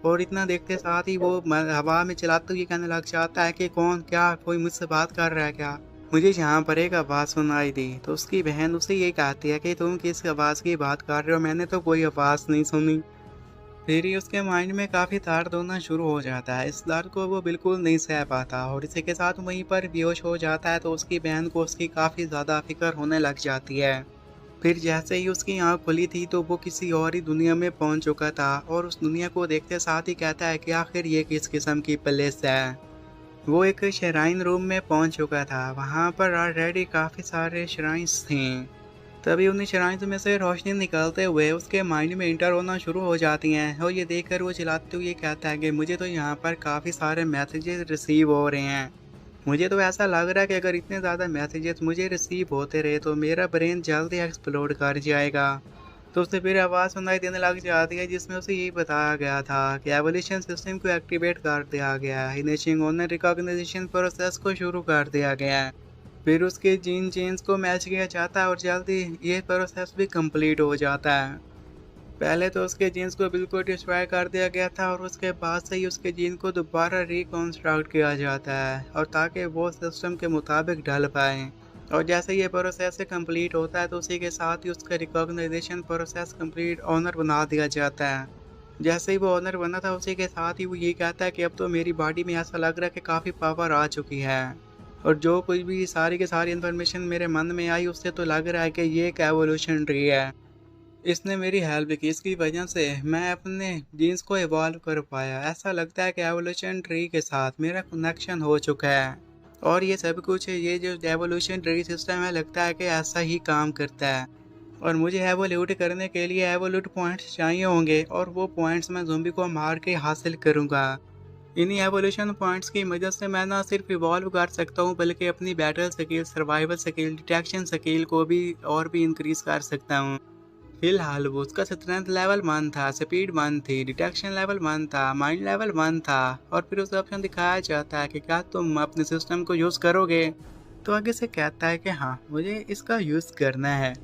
S1: और इतना देखते साथ ही वो हवा में चलाते हुए कहने लग जाता है कि कौन, क्या कोई मुझसे बात कर रहा है क्या। मुझे यहाँ पर एक आवाज़ सुनाई दी। तो उसकी बहन उसे ये कहती है कि तुम किस आवाज़ की बात कर रहे हो, मैंने तो कोई आवाज़ नहीं सुनी। फिर ही उसके माइंड में काफ़ी दर्द होना शुरू हो जाता है। इस दर्द को वो बिल्कुल नहीं सह पाता और इसी के साथ वहीं पर बेहोश हो जाता है। तो उसकी बहन को उसकी काफ़ी ज़्यादा फिक्र होने लग जाती है। फिर जैसे ही उसकी आँख खुली थी तो वो किसी और ही दुनिया में पहुंच चुका था और उस दुनिया को देखते साथ ही कहता है कि आखिर ये किस किस्म की प्लेस है। वो एक श्राइन रूम में पहुंच चुका था। वहां पर ऑलरेडी काफ़ी सारे श्राइन्स थे। तभी उन्हीं श्राइन्स में से रोशनी निकलते हुए उसके माइंड में इंटर होना शुरू हो जाती हैं और ये देखकर वो चिल्लाते हुए कहता है कि मुझे तो यहाँ पर काफ़ी सारे मैसेजेस रिसीव हो रहे हैं। मुझे तो ऐसा लग रहा है कि अगर इतने ज़्यादा मैसेजेस मुझे रिसीव होते रहे तो मेरा ब्रेन जल्दी एक्सप्लोड कर जाएगा। तो उसे फिर आवाज़ सुनाई देने लग जाती है जिसमें उसे यही बताया गया था कि एवोल्यूशन सिस्टम को एक्टिवेट कर दिया गया है, इनिशिंग ओनर रिकॉग्निशन प्रोसेस को शुरू कर दिया गया है। फिर उसके जीन चेंज को मैच किया जाता है और जल्दी ये प्रोसेस भी कंप्लीट हो जाता है। पहले तो उसके जीन्स को बिल्कुल डिस्ट्रॉय कर दिया गया था और उसके बाद से ही उसके जीन को दोबारा रिकॉन्स्ट्रक्ट किया जाता है और ताकि वो सिस्टम के मुताबिक ढल पाए। और जैसे ये प्रोसेस कंप्लीट होता है तो उसी के साथ ही उसका रिकॉग्निशन प्रोसेस कंप्लीट ऑनर बना दिया जाता है। जैसे ही वो ऑनर बना था उसी के साथ ही वो ये कहता है कि अब तो मेरी बॉडी में ऐसा लग रहा है कि काफ़ी पावर आ चुकी है और जो कुछ भी सारी की सारी इन्फॉर्मेशन मेरे मन में आई उससे तो लग रहा है कि ये एक एवोल्यूशन ट्री है। इसने मेरी हेल्प की, इसकी वजह से मैं अपने जीन्स को इवॉल्व कर पाया। ऐसा लगता है कि एवोल्यूशन ट्री के साथ मेरा कनेक्शन हो चुका है और ये सब कुछ ये जो एवोल्यूशन ट्री सिस्टम है लगता है कि ऐसा ही काम करता है। और मुझे एवोल्यूट करने के लिए एवोल्यूट पॉइंट्स चाहिए होंगे और वो पॉइंट्स मैं ज़ॉम्बी को मार के हासिल करूँगा। इन्हीं एवोल्यूशन पॉइंट्स की मदद से मैं ना सिर्फ इवॉल्व कर सकता हूँ बल्कि अपनी battle skill, survival skill, detection skill को भी और भी इंक्रीज कर सकता हूँ। फिलहाल वो उसका स्ट्रेंथ लेवल 1 था, स्पीड 1 थी, डिटेक्शन लेवल 1 था, माइंड लेवल 1 था। और फिर उसे ऑप्शन दिखाया जाता है कि क्या तुम अपने सिस्टम को यूज़ करोगे। तो आगे से कहता है कि हाँ, मुझे इसका यूज़ करना है।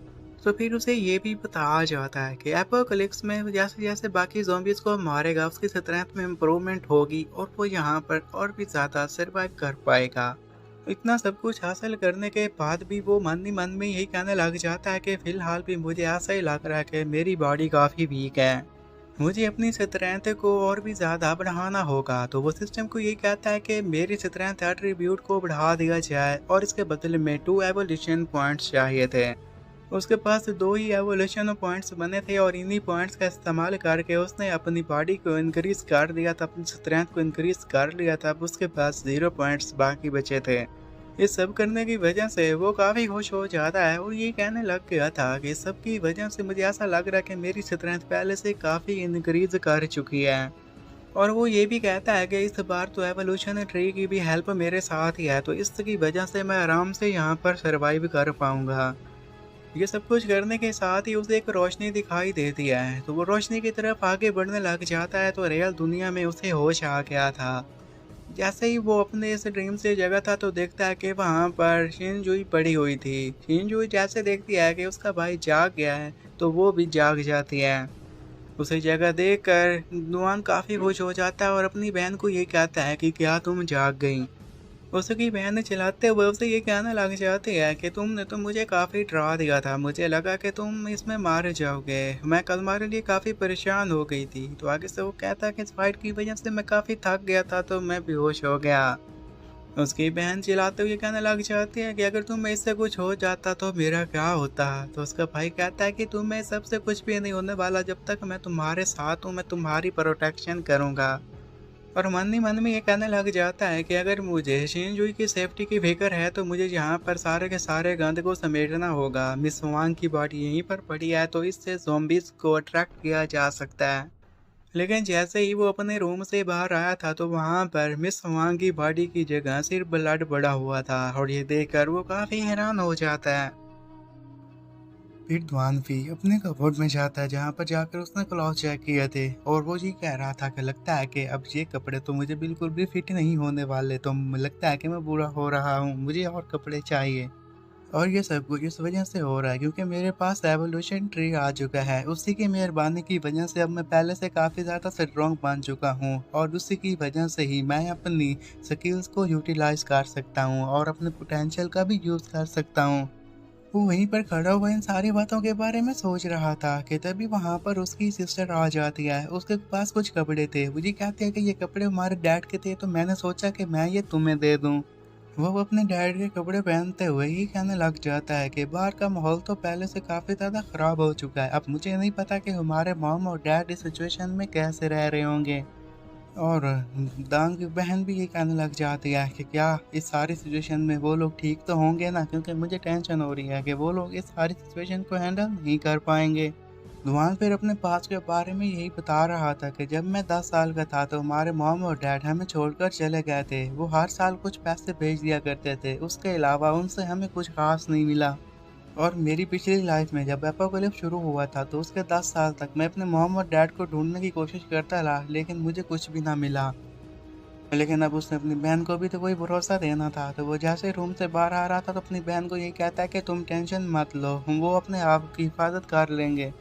S1: तो फिर उसे ये भी बताया जाता है कि एपोकलिप्स में जैसे जैसे बाकी ज़ॉम्बीज़ को मारेगा उसकी स्ट्रेंथ में इम्प्रूवमेंट होगी और वो यहाँ पर और भी ज़्यादा सर्वाइव कर पाएगा। इतना सब कुछ हासिल करने के बाद भी वो मन ही मन में यही कहने लग जाता है कि फ़िलहाल भी मुझे ऐसा ही लग रहा है कि मेरी बॉडी काफ़ी वीक है। मुझे अपनी स्ट्रेंथ को और भी ज़्यादा बढ़ाना होगा। तो वो सिस्टम को यही कहता है कि मेरी स्ट्रेंथ एट्रीब्यूट को बढ़ा दिया जाए और इसके बदले में 2 एवोल्यूशन पॉइंट्स चाहिए थे। उसके पास 2 ही एवोल्यूशन पॉइंट्स बने थे और इन्हीं पॉइंट्स का इस्तेमाल करके उसने अपनी बॉडी को इंक्रीज कर दिया था, अपनी स्ट्रेंथ को इंक्रीज कर लिया था। अब उसके पास 0 पॉइंट्स बाकी बचे थे। इस सब करने की वजह से वो काफ़ी खुश हो जाता है और ये कहने लग गया था कि इस सब की वजह से मुझे ऐसा लग रहा है कि मेरी स्ट्रेंथ पहले से काफ़ी इंक्रीज कर चुकी है। और वो ये भी कहता है कि इस बार तो एवोल्यूशन ट्री की भी हेल्प मेरे साथ ही है, तो इसकी वजह से मैं आराम से यहाँ पर सर्वाइव कर पाऊँगा। ये सब कुछ करने के साथ ही उसे एक रोशनी दिखाई देती है। तो वो रोशनी की तरफ आगे बढ़ने लग जाता है तो रियल दुनिया में उसे होश आ गया था। जैसे ही वो अपने इस ड्रीम से जगा था तो देखता है कि वहाँ पर शिनजुई पड़ी हुई थी। शिनजुई जैसे देखती है कि उसका भाई जाग गया है तो वो भी जाग जाती है। उसे जगह देखकर नुआन काफ़ी खुश हो जाता है और अपनी बहन को ये कहता है कि क्या तुम जाग गई। उसकी बहन चिल्लाते हुए उसे ये कहने लग जाती है कि तुमने तो मुझे काफ़ी डरा दिया था, मुझे लगा कि तुम इसमें मार जाओगे, मैं कल तुम्हारे लिए काफ़ी परेशान हो गई थी। तो आगे से वो कहता है कि इस फाइट की वजह से मैं काफ़ी थक गया था तो मैं बेहोश हो गया। उसकी बहन चिल्लाते हुए कहने लग जाती है कि अगर तुम्हें इससे कुछ हो जाता तो मेरा क्या होता। तो उसका भाई कहता है कि तुम्हें सबसे कुछ भी नहीं होने वाला, जब तक मैं तुम्हारे साथ हूँ मैं तुम्हारी प्रोटेक्शन करूँगा। और मन ही मन में ये कहने लग जाता है कि अगर मुझे शिनजुई की सेफ्टी की फिक्र है तो मुझे यहाँ पर सारे के सारे गंद को समेटना होगा। मिस वांग की बॉडी यहीं पर पड़ी है तो इससे ज़ॉम्बीज़ को अट्रैक्ट किया जा सकता है। लेकिन जैसे ही वो अपने रूम से बाहर आया था तो वहां पर मिस वांग की बॉडी की जगह सिर्फ ब्लड पड़ा हुआ था और ये देखकर वो काफी हैरान हो जाता है। फिर ध्वानफी अपने कबोर्ड में जाता है जहाँ पर जाकर उसने क्लॉथ चेक किए थे और वो ये कह रहा था कि लगता है कि अब ये कपड़े तो मुझे बिल्कुल भी फिट नहीं होने वाले, तो लगता है कि मैं बुरा हो रहा हूँ, मुझे और कपड़े चाहिए। और ये सब कुछ इस वजह से हो रहा है क्योंकि मेरे पास एवोल्यूशन ट्री आ चुका है। उसी की मेहरबानी की वजह से अब मैं पहले से काफ़ी ज़्यादा स्ट्रॉन्ग बन चुका हूँ और उसी की वजह से ही मैं अपनी स्किल्स को यूटिलाइज कर सकता हूँ और अपने पोटेंशियल का भी यूज़ कर सकता हूँ। वो वहीं पर खड़ा हुआ इन सारी बातों के बारे में सोच रहा था कि तभी वहां पर उसकी सिस्टर आ जाती है। उसके पास कुछ कपड़े थे, वो ये कहती है कि ये कपड़े हमारे डैड के थे, तो मैंने सोचा कि मैं ये तुम्हें दे दूं। वो अपने डैड के कपड़े पहनते हुए ही कहने लग जाता है कि बाहर का माहौल तो पहले से काफी ज्यादा खराब हो चुका है, अब मुझे नहीं पता कि हमारे मॉम और डैड इस सिचुएशन में कैसे रह रहे होंगे। और दांग की बहन भी ये कहने लग जाती है कि क्या इस सारी सिचुएशन में वो लोग ठीक तो होंगे ना, क्योंकि मुझे टेंशन हो रही है कि वो लोग इस सारी सिचुएशन को हैंडल नहीं कर पाएंगे। दुआन फिर अपने पास के बारे में यही बता रहा था कि जब मैं 10 साल का था तो हमारे मॉम और डैड हमें छोड़कर चले गए थे। वो हर साल कुछ पैसे भेज दिया करते थे, उसके अलावा उनसे हमें कुछ खास नहीं मिला। और मेरी पिछली लाइफ में जब एपोकलिप्स शुरू हुआ था तो उसके 10 साल तक मैं अपने मॉम और डैड को ढूंढने की कोशिश करता रहा, लेकिन मुझे कुछ भी ना मिला। लेकिन अब उसने अपनी बहन को भी तो कोई भरोसा देना था, तो वो जैसे रूम से बाहर आ रहा था तो अपनी बहन को यही कहता है कि तुम टेंशन मत लो, हम वो अपने आप की हिफाजत कर लेंगे।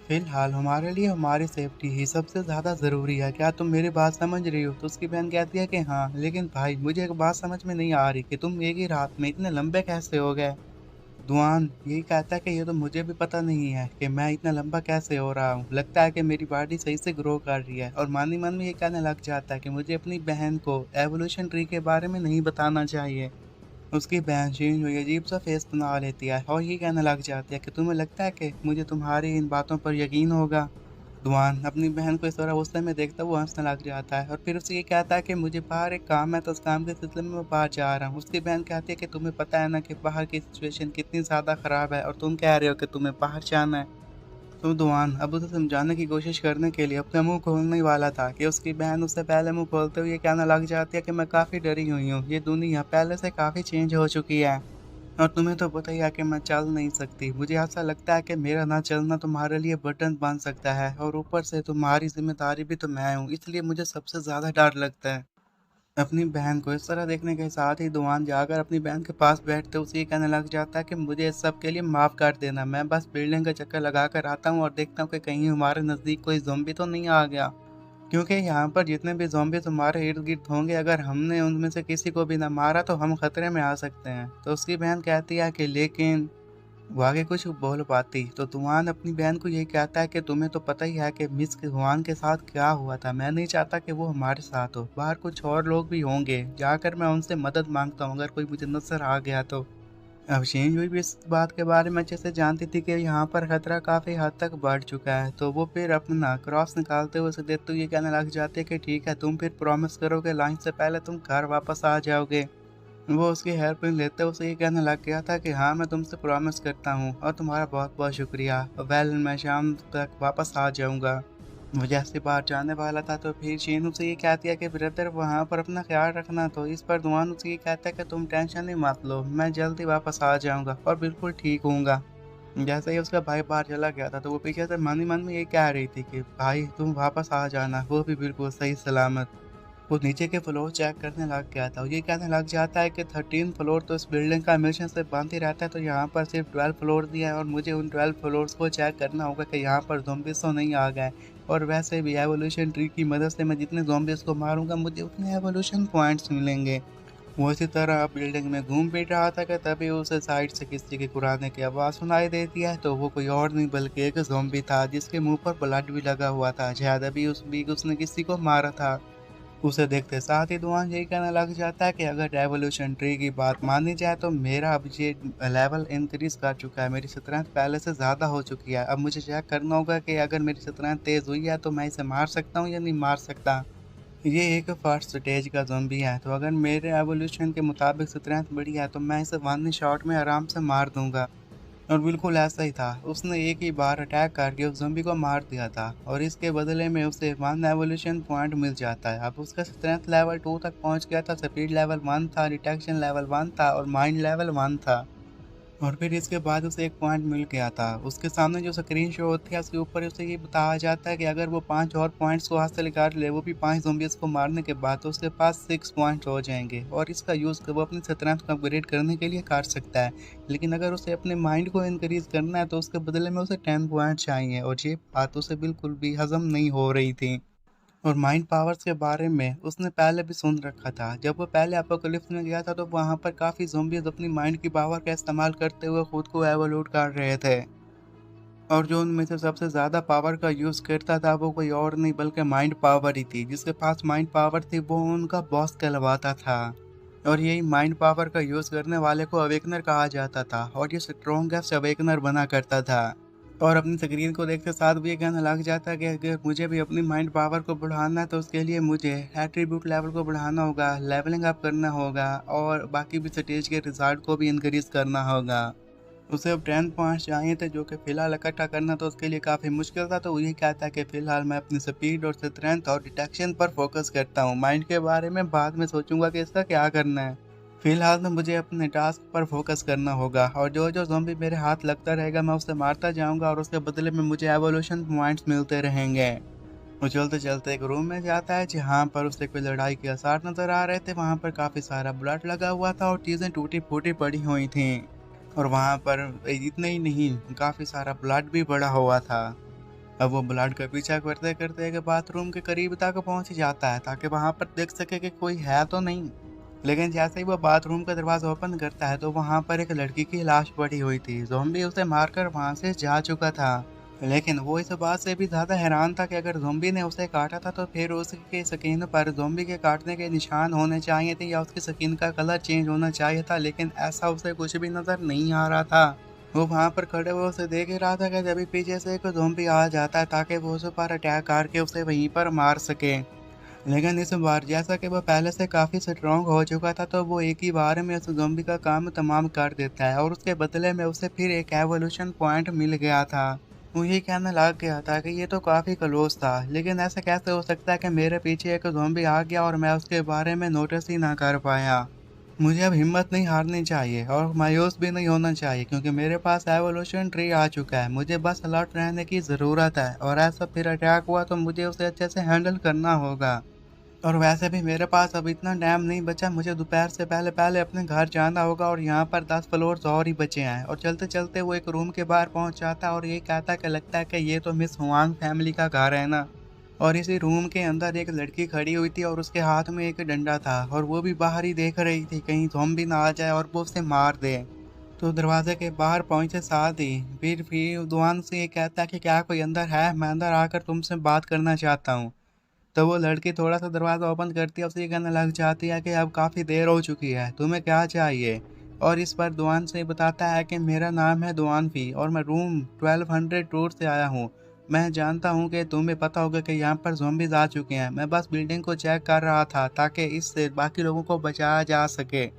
S1: फिलहाल हमारे लिए हमारी सेफ्टी ही सबसे ज़्यादा ज़रूरी है, क्या तुम मेरी बात समझ रही हो? तो उसकी बहन कहती है कि हाँ, लेकिन भाई मुझे एक बात समझ में नहीं आ रही कि तुम एक ही रात में इतने लंबे कैसे हो गए। धुआन यही कहता है कि ये तो मुझे भी पता नहीं है कि मैं इतना लंबा कैसे हो रहा हूँ, लगता है कि मेरी बॉडी सही से ग्रो कर रही है। और मन ही मन में ये कहने लग जाता है कि मुझे अपनी बहन को एवोल्यूशन ट्री के बारे में नहीं बताना चाहिए। उसकी बहन चेंज हुई अजीब सा फेस बना लेती है और ये कहने लग जाती है कि तुम्हें लगता है कि मुझे तुम्हारी इन बातों पर यकीन होगा। धुआन अपनी बहन को इस तरह गुस्से में देखता हुआ हंसने लग जाता है और फिर उसे ये कहता है कि मुझे बाहर एक काम है, तो उस काम के सिलसिले में मैं बाहर जा रहा हूँ। उसकी बहन कहती है कि तुम्हें पता है ना कि बाहर की सिचुएशन कितनी ज़्यादा ख़राब है और तुम कह रहे हो कि तुम्हें बाहर जाना है। तो धुआन अब उसे समझाने की कोशिश करने के लिए अपना मुंह खोलने वाला था कि उसकी बहन उससे पहले मुंह खोलते हुए ये कहना लग जाती है कि मैं काफ़ी डरी हुई हूँ, ये दुनिया पहले से काफ़ी चेंज हो चुकी है और तुम्हें तो पता ही है कि मैं चल नहीं सकती। मुझे ऐसा लगता है कि मेरा ना चलना तुम्हारे लिए बर्डन बन सकता है और ऊपर से तुम्हारी जिम्मेदारी भी तो मैं हूँ, इसलिए मुझे सबसे ज़्यादा डर लगता है। अपनी बहन को इस तरह देखने के साथ ही दुआन जाकर अपनी बहन के पास बैठते उसे ये कहने लग जाता है कि मुझे इस सब के लिए माफ़ कर देना, मैं बस बिल्डिंग का चक्कर लगा कर आता हूँ और देखता हूँ कि कहीं हमारे नज़दीक कोई ज़ॉम्बी तो नहीं आ गया, क्योंकि यहाँ पर जितने भी ज़ॉम्बीज़ हमारे इर्द-गिर्द होंगे, अगर हमने उनमें से किसी को भी ना मारा तो हम खतरे में आ सकते हैं। तो उसकी बहन कहती है कि लेकिन वो आगे कुछ बोल पाती तो तूफान अपनी बहन को यही कहता है कि तुम्हें तो पता ही है कि मिस हुआन के साथ क्या हुआ था, मैं नहीं चाहता कि वो हमारे साथ हो, बाहर कुछ और लोग भी होंगे, जाकर मैं उनसे मदद मांगता हूँ अगर कोई मुझे नजर आ गया तो। अब शेंज हुई भी इस बात के बारे में अच्छे से जानती थी कि यहाँ पर खतरा काफ़ी हद तक बढ़ चुका है, तो वो फिर अपना क्रॉस निकालते हुए उसे देखते हुए ये कहने लग जाती है कि ठीक है, तुम फिर प्रॉमिस करो कि लंच से पहले तुम घर वापस आ जाओगे। वो उसकी हेल्प लेते हुए उसे ये कहने लग गया था कि हाँ, मैं तुमसे प्रॉमिस करता हूँ और तुम्हारा बहुत बहुत शुक्रिया, वेल मैं शाम तक वापस आ जाऊँगा। वो जैसे बाहर जाने वाला था तो फिर शीन उसे ये कहती है कि ब्रदर वहाँ पर अपना ख्याल रखना, तो इस पर दुआन उसे ये कहता है कि तुम टेंशन ही मत लो, मैं जल्दी वापस आ जाऊँगा और बिल्कुल ठीक होऊंगा। जैसे ही उसका भाई बाहर चला गया था तो वो पीछे से मन ही मन में ये कह रही थी कि भाई तुम वापस आ जाना, वो भी बिल्कुल सही सलामत। वो नीचे के फ्लोर चेक करने लग गया था और ये कहने लग जाता है कि 13 फ्लोर तो इस बिल्डिंग का हमेशा से बंद ही रहता है, तो यहाँ पर सिर्फ 12 फ्लोर दिया है और मुझे उन 12 फ्लोर्स को चेक करना होगा कि यहाँ पर ज़ॉम्बीज़ तो नहीं आ गए। और वैसे भी एवोल्यूशन ट्री की मदद से मैं जितने ज़ॉम्बीज़ को मारूंगा मुझे उतने एवोल्यूशन पॉइंट्स मिलेंगे। वो इसी तरह बिल्डिंग में घूम फिर रहा था कि तभी उसे साइड से किसी के कुराने की आवाज़ सुनाई देती है, तो वो कोई और नहीं बल्कि एक ज़ॉम्बी था जिसके मुंह पर ब्लड भी लगा हुआ था, शायद अभी उस बीच उसने किसी को मारा था। उसे देखते साथ ही दुआन यही कहने लग जाता है कि अगर रेवोल्यूशन ट्री की बात मानी जाए तो मेरा अब ये लेवल इंक्रीज कर चुका है, मेरी स्ट्रेंथ पहले से ज़्यादा हो चुकी है। अब मुझे चेक करना होगा कि अगर मेरी स्ट्रेंथ तेज़ हुई है तो मैं इसे मार सकता हूँ या नहीं मार सकता। ये एक फर्स्ट स्टेज का ज़ॉम्बी है, तो अगर मेरे एवोल्यूशन के मुताबिक स्ट्रेंथ बढ़ी है तो मैं इसे वन शॉट में आराम से मार दूंगा। और बिल्कुल ऐसा ही था। उसने एक ही बार अटैक करके उस ज़ॉम्बी को मार दिया था और इसके बदले में उसे 1 एवोल्यूशन पॉइंट मिल जाता है। अब उसका स्ट्रेंथ लेवल 2 तक पहुंच गया था, स्पीड लेवल 1 था, डिटेक्शन लेवल 1 था और माइंड लेवल 1 था। और फिर इसके बाद उसे एक पॉइंट मिल गया था। उसके सामने जो स्क्रीन शो होती है उसके ऊपर उसे ये बताया जाता है कि अगर वो 5 और पॉइंट्स को हासिल कर ले, वो भी 5 ज़ॉम्बीज़ को मारने के बाद, तो उसके पास 6 पॉइंट हो जाएंगे और इसका यूज़ वो अपनी स्ट्रेंथ को अपग्रेड करने के लिए कर सकता है। लेकिन अगर उसे अपने माइंड को इंक्रीज करना है तो उसके बदले में उसे 10 पॉइंट चाहिए और ये बात उसे बिल्कुल भी हजम नहीं हो रही थी। और माइंड पावर्स के बारे में उसने पहले भी सुन रखा था। जब वो पहले अपोकलिप्स में गया था तो वहाँ पर काफ़ी ज़ॉम्बीज़ अपनी माइंड की पावर का इस्तेमाल करते हुए खुद को एवोल्यूट कर रहे थे। और जो उनमें से सबसे ज़्यादा पावर का यूज़ करता था वो कोई और नहीं बल्कि माइंड पावर ही थी। जिसके पास माइंड पावर थी वो उनका बॉस कहलवाता था। और यही माइंड पावर का यूज़ करने वाले को अवेकनर कहा जाता था और ये स्ट्रॉन्गेस्ट अवेकनर बना करता था। और अपनी स्क्रीन को देखते साथ भी ये कहने लग जाता है कि अगर मुझे भी अपनी माइंड पावर को बढ़ाना है तो उसके लिए मुझे एट्रीब्यूट लेवल को बढ़ाना होगा, लेवलिंग अप करना होगा और बाकी भी स्टेज के रिजल्ट को भी इंक्रीज करना होगा। उसे अब 10 पॉइंट्स चाहिए थे जो कि फ़िलहाल इकट्ठा करना तो उसके लिए काफ़ी मुश्किल था। तो वो ये कहता है कि फ़िलहाल मैं अपनी स्पीड और स्ट्रेंथ और डिटेक्शन पर फोकस करता हूँ। माइंड के बारे में बाद में सोचूंगा कि इसका क्या करना है। फ़िलहाल तो मुझे अपने टास्क पर फोकस करना होगा और जो जो ज़ॉम्बी मेरे हाथ लगता रहेगा मैं उसे मारता जाऊंगा और उसके बदले में मुझे एवोल्यूशन पॉइंट्स मिलते रहेंगे। वो चलते चलते एक रूम में जाता है जहाँ पर उसे कोई लड़ाई के आसार नजर आ रहे थे। वहाँ पर काफ़ी सारा ब्लड लगा हुआ था और चीज़ें टूटी फूटी पड़ी हुई थी। और वहाँ पर इतना ही नहीं, काफ़ी सारा ब्लड भी पड़ा हुआ था। अब वो ब्लड का पीछा करते करते एक बाथरूम के करीब तक पहुँच जाता है ताकि वहाँ पर देख सके कि कोई है तो नहीं। लेकिन जैसे ही वो बाथरूम का दरवाज़ा ओपन करता है तो वहाँ पर एक लड़की की लाश पड़ी हुई थी। ज़ॉम्बी उसे मारकर वहाँ से जा चुका था। लेकिन वो इस बात से भी ज़्यादा हैरान था कि अगर ज़ॉम्बी ने उसे काटा था तो फिर उसकी स्किन पर ज़ॉम्बी के काटने के निशान होने चाहिए थे या उसकी स्किन का कलर चेंज होना चाहिए था, लेकिन ऐसा उसे कुछ भी नज़र नहीं आ रहा था। वो वहाँ पर खड़े हुए उसे देख ही रहा था कि जब पीछे से एक ज़ॉम्बी आ जाता है ताकि वो उस पर अटैक करके उसे वहीं पर मार सके। लेकिन इस बार जैसा कि वो पहले से काफ़ी स्ट्रॉन्ग हो चुका था तो वो एक ही बार में उस ज़ॉम्बी का काम तमाम कर देता है और उसके बदले में उसे फिर एक एवोल्यूशन पॉइंट मिल गया था। वो ये कहने लग गया था कि ये तो काफ़ी क्लोज था, लेकिन ऐसा कैसे हो सकता है कि मेरे पीछे एक ज़ॉम्बी आ गया और मैं उसके बारे में नोटिस ही ना कर पाया। मुझे अब हिम्मत नहीं हारनी चाहिए और मायूस भी नहीं होना चाहिए क्योंकि मेरे पास एवोल्यूशन ट्री आ चुका है। मुझे बस अलर्ट रहने की ज़रूरत है और ऐसा फिर अटैक हुआ तो मुझे उसे अच्छे से हैंडल करना होगा। और वैसे भी मेरे पास अब इतना टाइम नहीं बचा, मुझे दोपहर से पहले पहले अपने घर जाना होगा और यहाँ पर 10 फ्लोर्स और ही बचे हैं। और चलते चलते वो एक रूम के बाहर पहुँच जाता है और ये कहता है कि लगता है कि ये तो मिस हुआंग फैमिली का घर है ना। और इसी रूम के अंदर एक लड़की खड़ी हुई थी और उसके हाथ में एक डंडा था और वो भी बाहर ही देख रही थी कहीं ज़ॉम्बी ना आ जाए और वो उसे मार दे। तो दरवाजे के बाहर पहुंचे साथ ही फिर दुआन से ये कहता है कि क्या कोई अंदर है, मैं अंदर आकर तुमसे बात करना चाहता हूँ। तो वो लड़की थोड़ा-सा दरवाज़ा ओपन करती है, उसे ये कहने लग जाती है कि अब काफ़ी देर हो चुकी है, तुम्हें क्या चाहिए? और इस पर दुआन से बताता है कि मेरा नाम है दुआनफी और मैं रूम 1200 टूर से आया हूँ। मैं जानता हूँ कि तुम्हें पता होगा कि यहाँ पर ज़ॉम्बीज़ आ चुके हैं। मैं बस बिल्डिंग को चेक कर रहा था ताकि इससे बाकी लोगों को बचाया जा सके।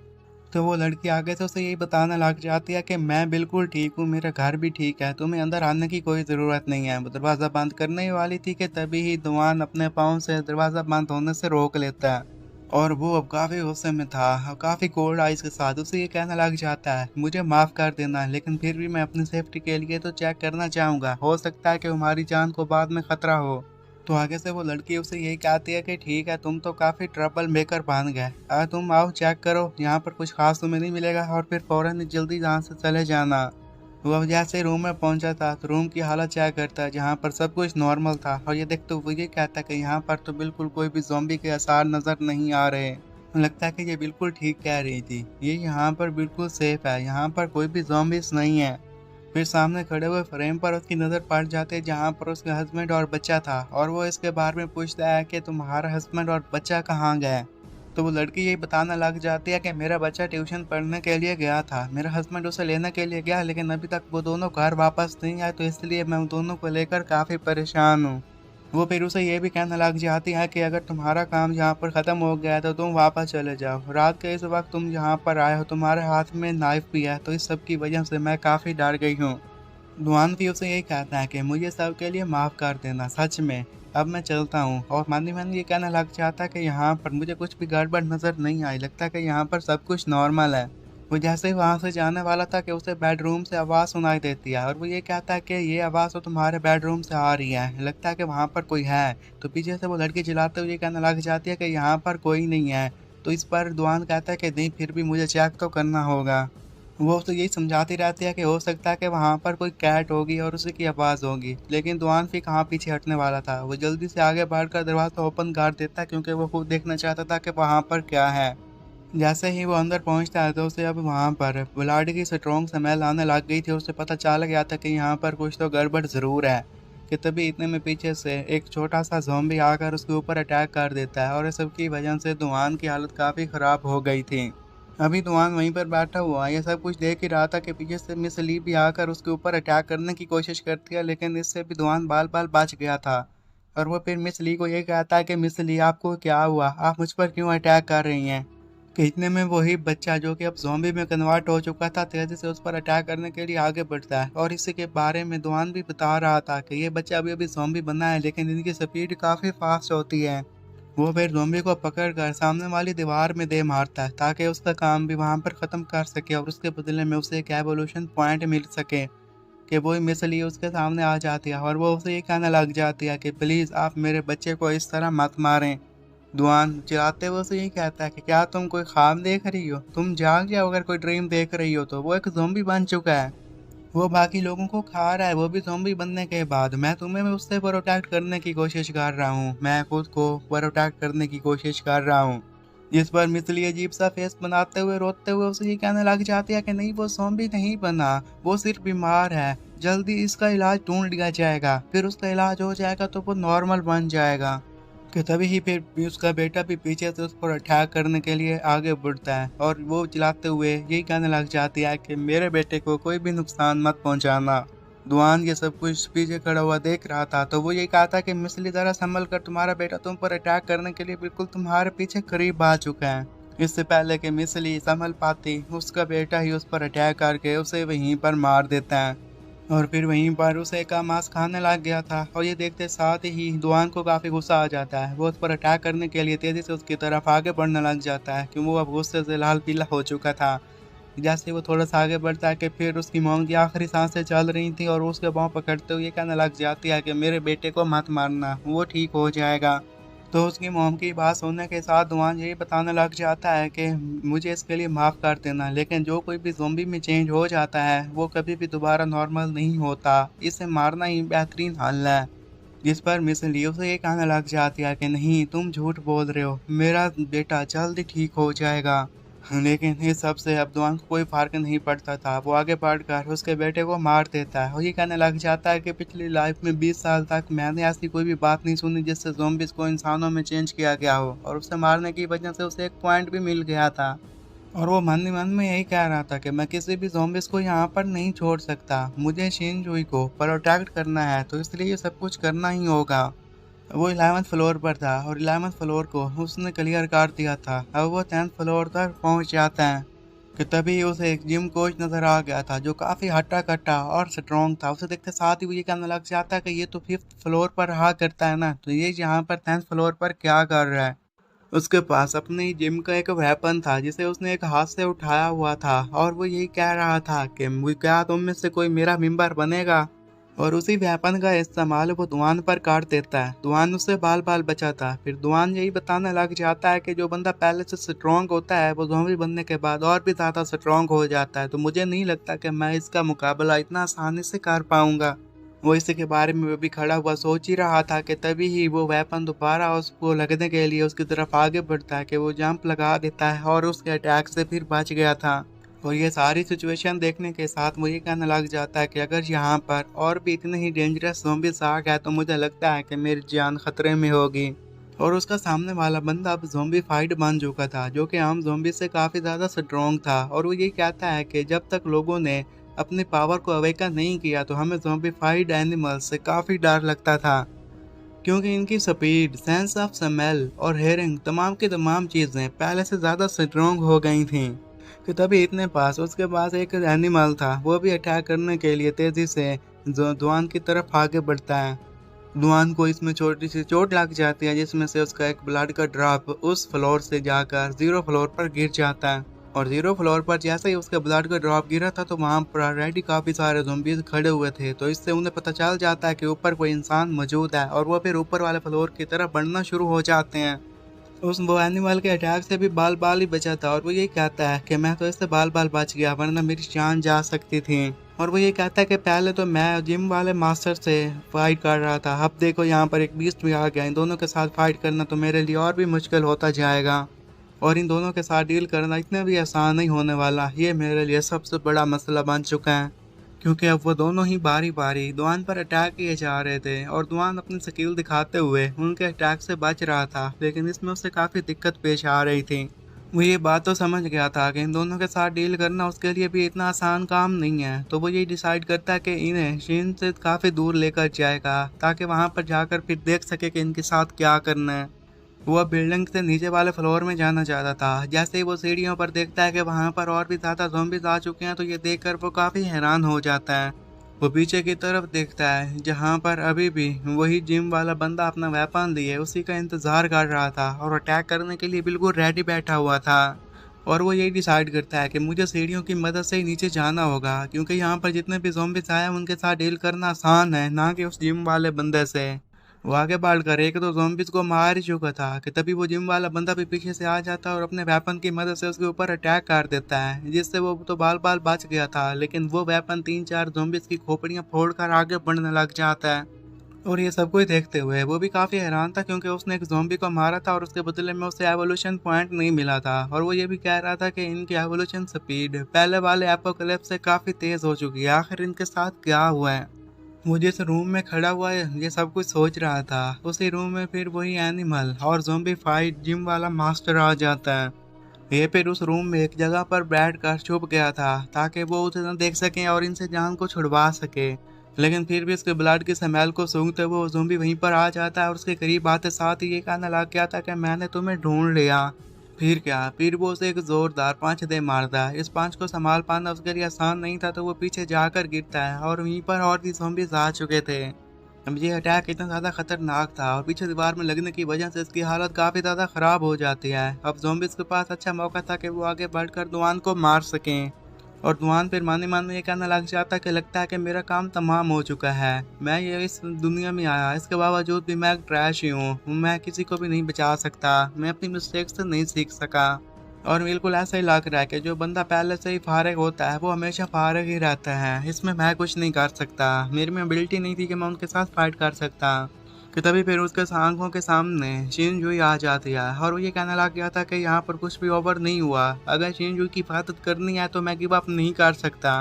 S1: तो वो लड़की आगे से उसे यही बताने लग जाती है कि मैं बिल्कुल ठीक हूँ, मेरा घर भी ठीक है, तुम्हें अंदर आने की कोई ज़रूरत नहीं है। वो दरवाज़ा बंद करने ही वाली थी कि तभी ही दुआन अपने पाँव से दरवाज़ा बंद होने से रोक लेता है। और वो अब काफ़ी गुस्से में था और काफ़ी कोल्ड आइज़ के साथ उसे ये कहने लग जाता है, मुझे माफ़ कर देना, लेकिन फिर भी मैं अपनी सेफ्टी के लिए तो चेक करना चाहूँगा। हो सकता है कि हमारी जान को बाद में ख़तरा हो। तो आगे से वो लड़की उसे यही कहती है कि ठीक है, तुम तो काफ़ी ट्रबल मेकर बन गए, तुम आओ चेक करो, यहाँ पर कुछ खास तुम्हें नहीं मिलेगा और फिर फ़ौरन ही जल्दी यहाँ से चले जाना। वो अब जैसे रूम में पहुंचा था तो रूम की हालत चेक करता है जहाँ पर सब कुछ नॉर्मल था और ये देखते वो ये कहता है कि यहाँ पर तो बिल्कुल कोई भी ज़ॉम्बी के आसार नज़र नहीं आ रहे। लगता है कि ये बिल्कुल ठीक कह रही थी, ये यहाँ पर बिल्कुल सेफ है, यहाँ पर कोई भी ज़ॉम्बीज़ नहीं है। फिर सामने खड़े हुए फ्रेम पर उसकी नज़र पड़ जाती है जहाँ पर उसके हस्बैंड और बच्चा था और वो इसके बारे में पूछता है कि तुम्हारा हस्बैंड और बच्चा कहाँ गए। तो वो लड़की यही बताने लग जाती है कि मेरा बच्चा ट्यूशन पढ़ने के लिए गया था, मेरा हस्बैंड उसे लेने के लिए गया लेकिन अभी तक वो दोनों घर वापस नहीं आए, तो इसलिए मैं उन दोनों को लेकर काफ़ी परेशान हूँ। वो फिर उसे ये भी कहने लग जाती है कि अगर तुम्हारा काम यहाँ पर ख़त्म हो गया है तो तुम वापस चले जाओ। रात के इस वक्त तुम यहाँ पर आए हो, तुम्हारे हाथ में नाइफ भी है, तो इस सब की वजह से मैं काफ़ी डर गई हूँ। दुआन भी उसे यही कहता है कि मुझे सब के लिए माफ़ कर देना, सच में अब मैं चलता हूँ। और मनी मन ये कहने लग जाता है कि यहाँ पर मुझे कुछ भी गड़बड़ नज़र नहीं आई, लगता है कि यहाँ पर सब कुछ नॉर्मल है। वो जैसे ही वहाँ से जाने वाला था कि उसे बेडरूम से आवाज़ सुनाई देती है, और वो ये कहता है कि ये आवाज़ तो तुम्हारे बेडरूम से आ रही है, लगता है कि वहाँ पर कोई है। तो पीछे से वो लड़की चिल्लाते हुए कहने लग जाती है कि यहाँ पर कोई नहीं है। तो इस पर दुआन कहता है कि नहीं, फिर भी मुझे चेक तो करना होगा। वो तो यही समझाती रहती है कि हो सकता है कि वहाँ पर कोई कैट होगी और उसी की आवाज़ होगी, लेकिन दुआन फिर कहाँ पीछे हटने वाला था। वो जल्दी से आगे बढ़कर दरवाज़ा ओपन कर देता है, क्योंकि वो खुद देखना चाहता था कि वहाँ पर क्या है। जैसे ही वो अंदर पहुँचता है तो उसे अब वहाँ पर ब्लड की स्ट्रॉन्ग स्मेल आने लग गई थी। उसे पता चल गया था कि यहाँ पर कुछ तो गड़बड़ ज़रूर है। कि तभी इतने में पीछे से एक छोटा सा ज़ॉम्बी आकर उसके ऊपर अटैक कर देता है, और इस सब की वजह से दुआन की हालत काफ़ी ख़राब हो गई थी। अभी दुआन वहीं पर बैठा हुआ ये सब कुछ देख ही रहा था कि पीछे से मिस ली भी आकर उसके ऊपर अटैक करने की कोशिश करती है, लेकिन इससे भी दुआन बाल बाल बच गया था। और वो फिर मिस ली को ये कहता है कि मिस ली, आपको क्या हुआ, आप मुझ पर क्यों अटैक कर रही हैं। कि इतने में वही बच्चा जो कि अब ज़ॉम्बी में कन्वर्ट हो चुका था, तेजी से उस पर अटैक करने के लिए आगे बढ़ता है। और इसी के बारे में दुआन भी बता रहा था कि ये बच्चा अभी अभी ज़ॉम्बी बना है, लेकिन इनकी स्पीड काफ़ी फास्ट होती है। वो फिर ज़ॉम्बी को पकड़कर सामने वाली दीवार में दे मारता है, ताकि उसका काम भी वहां पर ख़त्म कर सके, और उसके बदले में उसे एक एवोल्यूशन पॉइंट मिल सके। कि वो मिसली उसके सामने आ जाती है, और वो उसे ये कहने लग जाती है कि प्लीज़ आप मेरे बच्चे को इस तरह मत मारें। दुआन चिल्लाते हुए उसे यही कहता है कि क्या तुम कोई ख्वाब देख रही हो, तुम जाग जाओ, अगर कोई ड्रीम देख रही हो तो। वो एक ज़ॉम्बी बन चुका है, वो बाकी लोगों को खा रहा है, वो भी ज़ॉम्बी बनने के बाद। मैं तुम्हें भी उससे प्रोटेक्ट करने की कोशिश कर रहा हूँ, मैं खुद को प्रोटेक्ट करने की कोशिश कर रहा हूँ। जिस पर मिसली अजीब सा फेस बनाते हुए रोते हुए उसे ये कहने लग जाती है कि नहीं, वो ज़ॉम्बी नहीं बना, वो सिर्फ बीमार है, जल्दी इसका इलाज ढूंढ लिया जाएगा, फिर उसका इलाज हो जाएगा तो वो नॉर्मल बन जाएगा। कि तभी ही फिर उसका बेटा भी पीछे से उस पर अटैक करने के लिए आगे बढ़ता है, और वो चिल्लाते हुए यही कहने लग जाती है कि मेरे बेटे को कोई भी नुकसान मत पहुंचाना। दुआन ये सब कुछ पीछे खड़ा हुआ देख रहा था, तो वो यही कहा था कि मिसली जरा संभल कर, तुम्हारा बेटा तुम पर अटैक करने के लिए बिल्कुल तुम्हारे पीछे करीब आ चुका है। इससे पहले कि मिसली संभल पाती, उसका बेटा ही उस पर अटैक करके उसे वहीं पर मार देता है। और फिर वहीं पर उसे का मांस खाने लग गया था, और ये देखते साथ ही दुआन को काफ़ी गुस्सा आ जाता है। वो उस पर अटैक करने के लिए तेज़ी से उसकी तरफ आगे बढ़ने लग जाता है, क्योंकि वो अब गुस्से से लाल पीला हो चुका था। जैसे वो थोड़ा सा आगे बढ़ता है कि फिर उसकी मॉम की आखिरी सांसें चल रही थी, और उसके पाँव पकड़ते हुए कहने लग जाती है कि मेरे बेटे को मत मारना, वो ठीक हो जाएगा। तो उसकी मॉम की बात सुनने के साथ दुआन यही बताने लग जाता है कि मुझे इसके लिए माफ़ कर देना, लेकिन जो कोई भी ज़ॉम्बी में चेंज हो जाता है वो कभी भी दोबारा नॉर्मल नहीं होता, इसे मारना ही बेहतरीन हल है। जिस पर मिस लियो से ये कहने लग जाती है कि नहीं, तुम झूठ बोल रहे हो, मेरा बेटा जल्दी ठीक हो जाएगा। लेकिन इस सब से अब दुआन को कोई फ़र्क नहीं पड़ता था। वो आगे बढ़कर उसके बेटे को मार देता है, और ये कहने लग जाता है कि पिछली लाइफ में 20 साल तक मैंने ऐसी कोई भी बात नहीं सुनी जिससे ज़ॉम्बीज़ को इंसानों में चेंज किया गया हो, और उसे मारने की वजह से उसे एक पॉइंट भी मिल गया था। और वो मन ही मन में यही कह रहा था कि मैं किसी भी ज़ॉम्बीज़ को यहाँ पर नहीं छोड़ सकता, मुझे शिनजुई को प्रोटेक्ट करना है, तो इसलिए ये सब कुछ करना ही होगा। वो 11th फ्लोर पर था, और 11th फ्लोर को उसने क्लियर कर दिया था। अब वो 10th फ्लोर तक पहुंच जाता है कि तभी उसे एक जिम कोच नजर आ गया था, जो काफ़ी हट्टा कट्टा और स्ट्रॉन्ग था। उसे देखते साथ ही वो ये कहने लग जाता है कि ये तो 5th फ्लोर पर रहा करता है ना, तो ये यहाँ पर 10th फ्लोर पर क्या कर रहा है। उसके पास अपने ही जिम का एक वेपन था, जिसे उसने एक हाथ से उठाया हुआ था, और वो यही कह रहा था कि क्या तुम में से कोई मेरा मेंबर बनेगा। और उसी वेपन का इस्तेमाल वो दुआन पर कर देता है। दुआन उससे बाल बाल बचाता है। फिर दुआन यही बताने लग जाता है कि जो बंदा पहले से स्ट्रॉन्ग होता है वो ज़ॉम्बी बनने के बाद और भी ज़्यादा स्ट्रॉन्ग हो जाता है, तो मुझे नहीं लगता कि मैं इसका मुकाबला इतना आसानी से कर पाऊंगा। वो इसी के बारे में भी खड़ा हुआ सोच ही रहा था कि तभी ही वो वेपन दोबारा उसको लगने के लिए उसकी तरफ आगे बढ़ता है कि वो जंप लगा देता है, और उसके अटैक से फिर बच गया था। और ये सारी सिचुएशन देखने के साथ मुझे कहने लग जाता है कि अगर यहाँ पर और भी इतने ही डेंजरस ज़ॉम्बीज़ आ गए तो मुझे लगता है कि मेरी जान खतरे में होगी। और उसका सामने वाला बंदा अब ज़ॉम्बी फाइट बन चुका था, जो कि आम ज़ॉम्बी से काफ़ी ज़्यादा स्ट्रॉन्ग था। और वो ये कहता है कि जब तक लोगों ने अपनी पावर को अवेकन नहीं किया तो हमें ज़ॉम्बी फाइट एनिमल से काफ़ी डर लगता था, क्योंकि इनकी स्पीड, सेंस ऑफ स्मेल और हेयरिंग तमाम की तमाम चीज़ें पहले से ज़्यादा स्ट्रॉन्ग हो गई थीं। कि तभी इतने पास उसके पास एक एनिमल था, वो भी अटैक करने के लिए तेज़ी से जुआन की तरफ आगे बढ़ता है। जुआन को इसमें छोटी सी चोट लग जाती है, जिसमें से उसका एक ब्लड का ड्रॉप उस फ्लोर से जाकर 0 फ्लोर पर गिर जाता है। और 0 फ्लोर पर जैसे ही उसके ब्लड का ड्रॉप गिरा था, तो वहाँ पर ऑलरेडी काफ़ी सारे ज़ॉम्बीज़ खड़े हुए थे। तो इससे उन्हें पता चल जाता है कि ऊपर कोई इंसान मौजूद है, और वो फिर ऊपर वाले फ्लोर की तरफ बढ़ना शुरू हो जाते हैं। उस वो एनिमल के अटैक से भी बाल बाल ही बचा था, और वो ये कहता है कि मैं तो इससे बाल बाल बच गया, वरना मेरी जान जा सकती थी। और वो ये कहता है कि पहले तो मैं जिम वाले मास्टर से फाइट कर रहा था, अब देखो यहाँ पर एक बीस्ट भी आ गया, इन दोनों के साथ फाइट करना तो मेरे लिए और भी मुश्किल होता जाएगा, और इन दोनों के साथ डील करना इतना भी आसान नहीं होने वाला। ये मेरे लिए सबसे बड़ा मसला बन चुका है, क्योंकि अब वो दोनों ही बारी बारी दुआन पर अटैक किए जा रहे थे, और दुआन अपनी स्किल दिखाते हुए उनके अटैक से बच रहा था, लेकिन इसमें उसे काफ़ी दिक्कत पेश आ रही थी। वो ये बात तो समझ गया था कि इन दोनों के साथ डील करना उसके लिए भी इतना आसान काम नहीं है, तो वो ये डिसाइड करता है कि इन्हें शीन से काफ़ी दूर लेकर जाएगा, ताकि वहाँ पर जाकर फिर देख सके कि इनके साथ क्या करना है। वो बिल्डिंग से नीचे वाले फ्लोर में जाना चाहता था। जैसे ही वो सीढ़ियों पर देखता है कि वहाँ पर और भी ज़्यादा ज़ॉम्बीज आ चुके हैं, तो ये देखकर वो काफ़ी हैरान हो जाता है। वो पीछे की तरफ देखता है, जहाँ पर अभी भी वही जिम वाला बंदा अपना वेपन लिए उसी का इंतज़ार कर रहा था, और अटैक करने के लिए बिल्कुल रेडी बैठा हुआ था। और वो यही डिसाइड करता है कि मुझे सीढ़ियों की मदद से ही नीचे जाना होगा, क्योंकि यहाँ पर जितने भी ज़ॉम्बीज आए हैं उनके साथ डील करना आसान है, ना कि उस जिम वाले बंदे से। वो आगे बढ़कर एक दो ज़ॉम्बीज़ को मार ही चुका था कि तभी वो जिम वाला बंदा भी पीछे से आ जाता है, और अपने वेपन की मदद से उसके ऊपर अटैक कर देता है, जिससे वो तो बाल बाल बच गया था, लेकिन वो वेपन 3-4 ज़ॉम्बीज़ की खोपड़ियाँ फोड़कर आगे बढ़ने लग जाता है। और ये सब कुछ देखते हुए वो भी काफ़ी हैरान था, क्योंकि उसने एक ज़ॉम्बी को मारा था और उसके बदले में उसे एवोल्यूशन पॉइंट नहीं मिला था। और वो ये भी कह रहा था कि इनकी एवोल्यूशन स्पीड पहले वाले एपोकलिप्स से काफ़ी तेज़ हो चुकी है, आखिर इनके साथ क्या हुआ है। वो जिस रूम में खड़ा हुआ है ये सब कुछ सोच रहा था, उसी रूम में फिर वही एनिमल और ज़ॉम्बी फाइट जिम वाला मास्टर आ जाता है। ये फिर उस रूम में एक जगह पर बैठ कर छुप गया था, ताकि वो उसे न देख सकें और इनसे जान को छुड़वा सके। लेकिन फिर भी उसके ब्लड की स्मेल को सूंघते हुए वो ज़ॉम्बी वहीं पर आ जाता है, और उसके करीब आते साथ ही ये कहने लग गया था कि मैंने तुम्हें ढूंढ लिया। फिर क्या, फिर वो उसे एक जोरदार पांच दे मारता है। इस पांच को संभाल पाना उसके लिए आसान नहीं था, तो वो पीछे जाकर गिरता है, और वहीं पर और भी ज़ॉम्बीज़ आ चुके थे। अब ये अटैक इतना ज़्यादा खतरनाक था, और पीछे दीवार में लगने की वजह से इसकी हालत काफ़ी ज़्यादा ख़राब हो जाती है। अब ज़ॉम्बीज़ के पास अच्छा मौका था कि वो आगे बढ़कर दुआन को मार सकें। और दुआन फिर मन में ये कहने लग जाता कि लगता है कि मेरा काम तमाम हो चुका है, मैं ये इस दुनिया में आया, इसके बावजूद भी मैं एक ट्रैश ही हूँ, मैं किसी को भी नहीं बचा सकता, मैं अपनी मिस्टेक से नहीं सीख सका। और बिल्कुल ऐसा ही लग रहा है कि जो बंदा पहले से ही फारिग होता है वो हमेशा फारिग ही रहता है, इसमें मैं कुछ नहीं कर सकता, मेरी में एबिलिटी नहीं थी कि मैं उनके साथ फाइट कर सकता। कि तभी फिर उसके आंखों के सामने शिनजुई आ जाती है, और वो ये कहने लग गया था कि यहाँ पर कुछ भी ओवर नहीं हुआ, अगर शिनजुई की हिफाजत करनी है तो मैं गिव अप नहीं कर सकता।